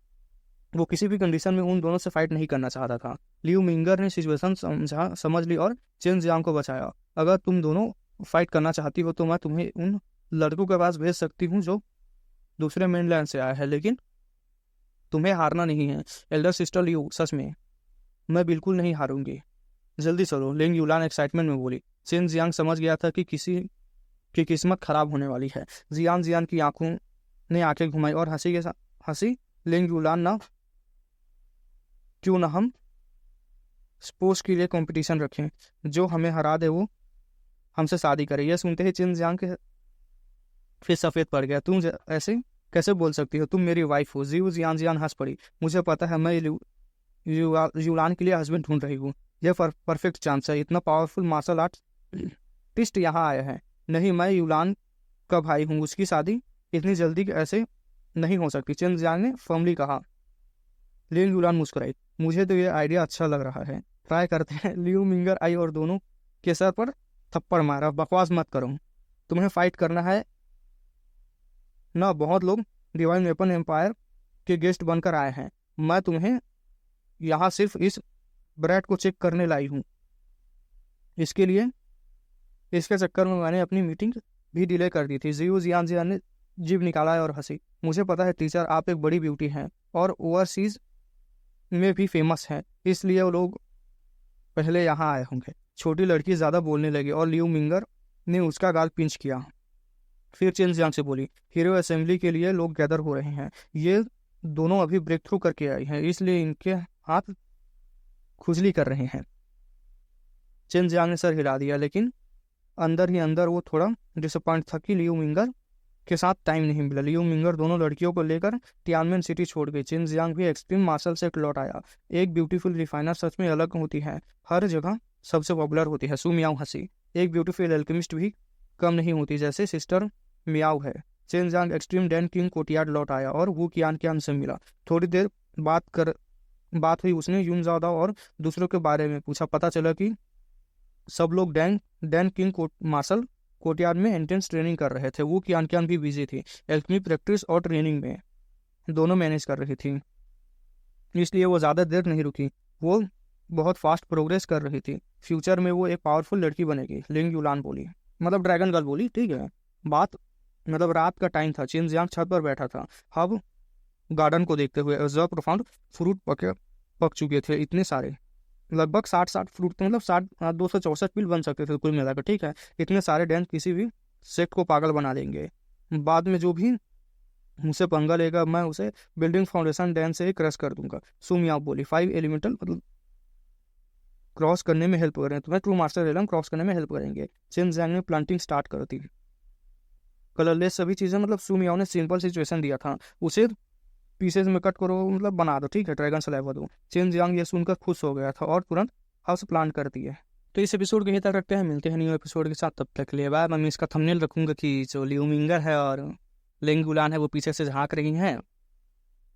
वो किसी भी कंडीशन में उन दोनों से फाइट नहीं करना चाहता था। लियू मिंगर ने सिचुएशन समझ ली और चिन जियांग को बचाया। अगर तुम दोनों फाइट करना चाहती हो तो मैं तुम्हें उन लड़कों के पास भेज सकती हूँ जो दूसरे मेनलैंड से आया है, लेकिन तुम्हें हारना नहीं है। एल्डर सिस्टर लियू, सच में मैं बिल्कुल नहीं हारूंगी, जल्दी चलो, लेंग यूलान एक्साइटमेंट में बोली। चिन जियांग समझ गया था कि किसी की किस्मत खराब होने वाली है। जियान जियान की आंखों ने आंखें घुमाई और हंसी। लेंग यूलान ना, क्यों ना हम स्पोर्ट्स के लिए कंपटीशन रखें, जो हमें हरा दे वो हमसे शादी करे। यह सुनते ही चिन जियांग के फिर सफेद पड़ गया। तुम ऐसे कैसे बोल सकती हो? तुम मेरी वाइफ हो। जीव जियान जियान हंस पड़ी। मुझे पता है, मैं यूलान के लिए हस्बैंड ढूंढ रही हूँ। यह परफेक्ट चांस है। इतना पावरफुल मार्शल आर्टिस्ट यहाँ आया है। नहीं, मैं यूलान का भाई हूँ। उसकी शादी इतनी जल्दी ऐसे नहीं हो सकती, चेन जियांग ने फर्मली कहा। लिंग युलान मुस्कुराई। मुझे तो ये आइडिया अच्छा लग रहा है, ट्राई करते हैं। लियू मिंगर आई और दोनों के सर पर थप्पड़ मारा। बकवास मत करो, तुम्हें फाइट करना है ना। बहुत लोग डिवाइन वेपन एम्पायर के गेस्ट बनकर आए हैं, मैं तुम्हें यहाँ सिर्फ इस ब्रैड को चेक करने लाई हूँ। इसके चक्कर में मैंने अपनी मीटिंग भी डिले कर दी थी। जियू जियान ने जीभ निकाला और हंसी। मुझे पता है टीचर, आप एक बड़ी ब्यूटी हैं और ओवरसीज में भी फेमस है, इसलिए वो लोग पहले यहाँ आए होंगे। छोटी लड़की ज्यादा बोलने लगी और लियू मिंगर ने उसका गाल पिंच किया। फिर चेन जियांग से बोली, हीरो असेंबली के लिए लोग गैदर हो रहे हैं। ये दोनों अभी ब्रेक थ्रू करके आई हैं, इसलिए इनके हाथ खुजली कर रहे हैं। चेन जियांग ने सर हिला दिया, लेकिन अंदर ही अंदर वो थोड़ा डिसअपॉइंट था कि लियू मिंगर के साथ टाइम नहीं मिला। लियू मिंगर दोनों लड़कियों को लेकर टियानमेन सिटी छोड़ गई। चेन जियांग भी एक्सट्रीम मार्शल से लौट आया। एक ब्यूटीफुल रिफाइनर सच में अलग होती है, हर जगह सबसे पॉपुलर होती है। सू मियाओ हंसी। एक ब्यूटीफुल एल्केमिस्ट भी कम नहीं होती, जैसे सिस्टर मियाओ है। Chain Jiang extreme Dan king courtyard लौट आया और वो कियान से मिला। थोड़ी देर बात हुई। उसने यूनजादा और दूसरों के बारे में पूछा। पता चला कि सब लोग डैन किंग मार्शल कोर्टयार्ड में इंटेंस ट्रेनिंग कर रहे थे। वो कियान भी बिजी थी, एल्केमी प्रैक्टिस और ट्रेनिंग में दोनों मैनेज कर रही थी, इसलिए वो ज़्यादा देर नहीं रुकी। वो बहुत फास्ट प्रोग्रेस कर रही थी। फ्यूचर में वो एक पावरफुल लड़की बनेगी, लिंग युलान बोली, मतलब ड्रैगन गर्ल बोली। ठीक है, रात का टाइम था। चेन जियांग छत पर बैठा था, अब गार्डन को देखते हुए। प्रोफाउंड फ्रूट पक चुके थे, इतने सारे, लगभग 60 फ्रूट थे, मतलब 264 पील बन सकते थे कुल मिलाकर। ठीक है, इतने सारे डैंस किसी भी सेक्ट को पागल बना देंगे। बाद में जो भी मुझसे पंगा लेगा, मैं उसे बिल्डिंग फाउंडेशन डैंस से ही क्रश कर दूंगा। सुमिया बोली। 5 एलिमेंटल मतलब क्रॉस करने में हेल्प करें तुम्हें, ट्रू मास्टर रेलम क्रॉस करने में हेल्प करेंगे। चेन जियांग ने प्लांटिंग स्टार्ट कर दी। कलरलेस सभी चीज़ें, मतलब सुमियाओ ने सिंपल सिचुएशन दिया था, उसे पीसेज में कट करो, मतलब बना दो। ठीक है, ड्रैगन स्लैब दो। चेन जियांग ये सुनकर खुश हो गया था और तुरंत हाउस प्लान कर दिए। तो इस एपिसोड को यहीं तक रखते हैं, मिलते हैं न्यू एपिसोड के साथ। तब तक के लिए बाय। मैं इसका थंबनेल रखूंगा कि जो लियू मिंगर है और लिंग युलान है वो पीछे से झांक रही हैं,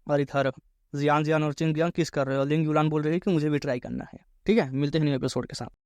और इधर जियान और चिंग जियांग किस कर रहे हो। लिंग युलान बोल रही है कि मुझे भी ट्राई करना है। ठीक है, मिलते हैं न्यू एपिसोड के साथ।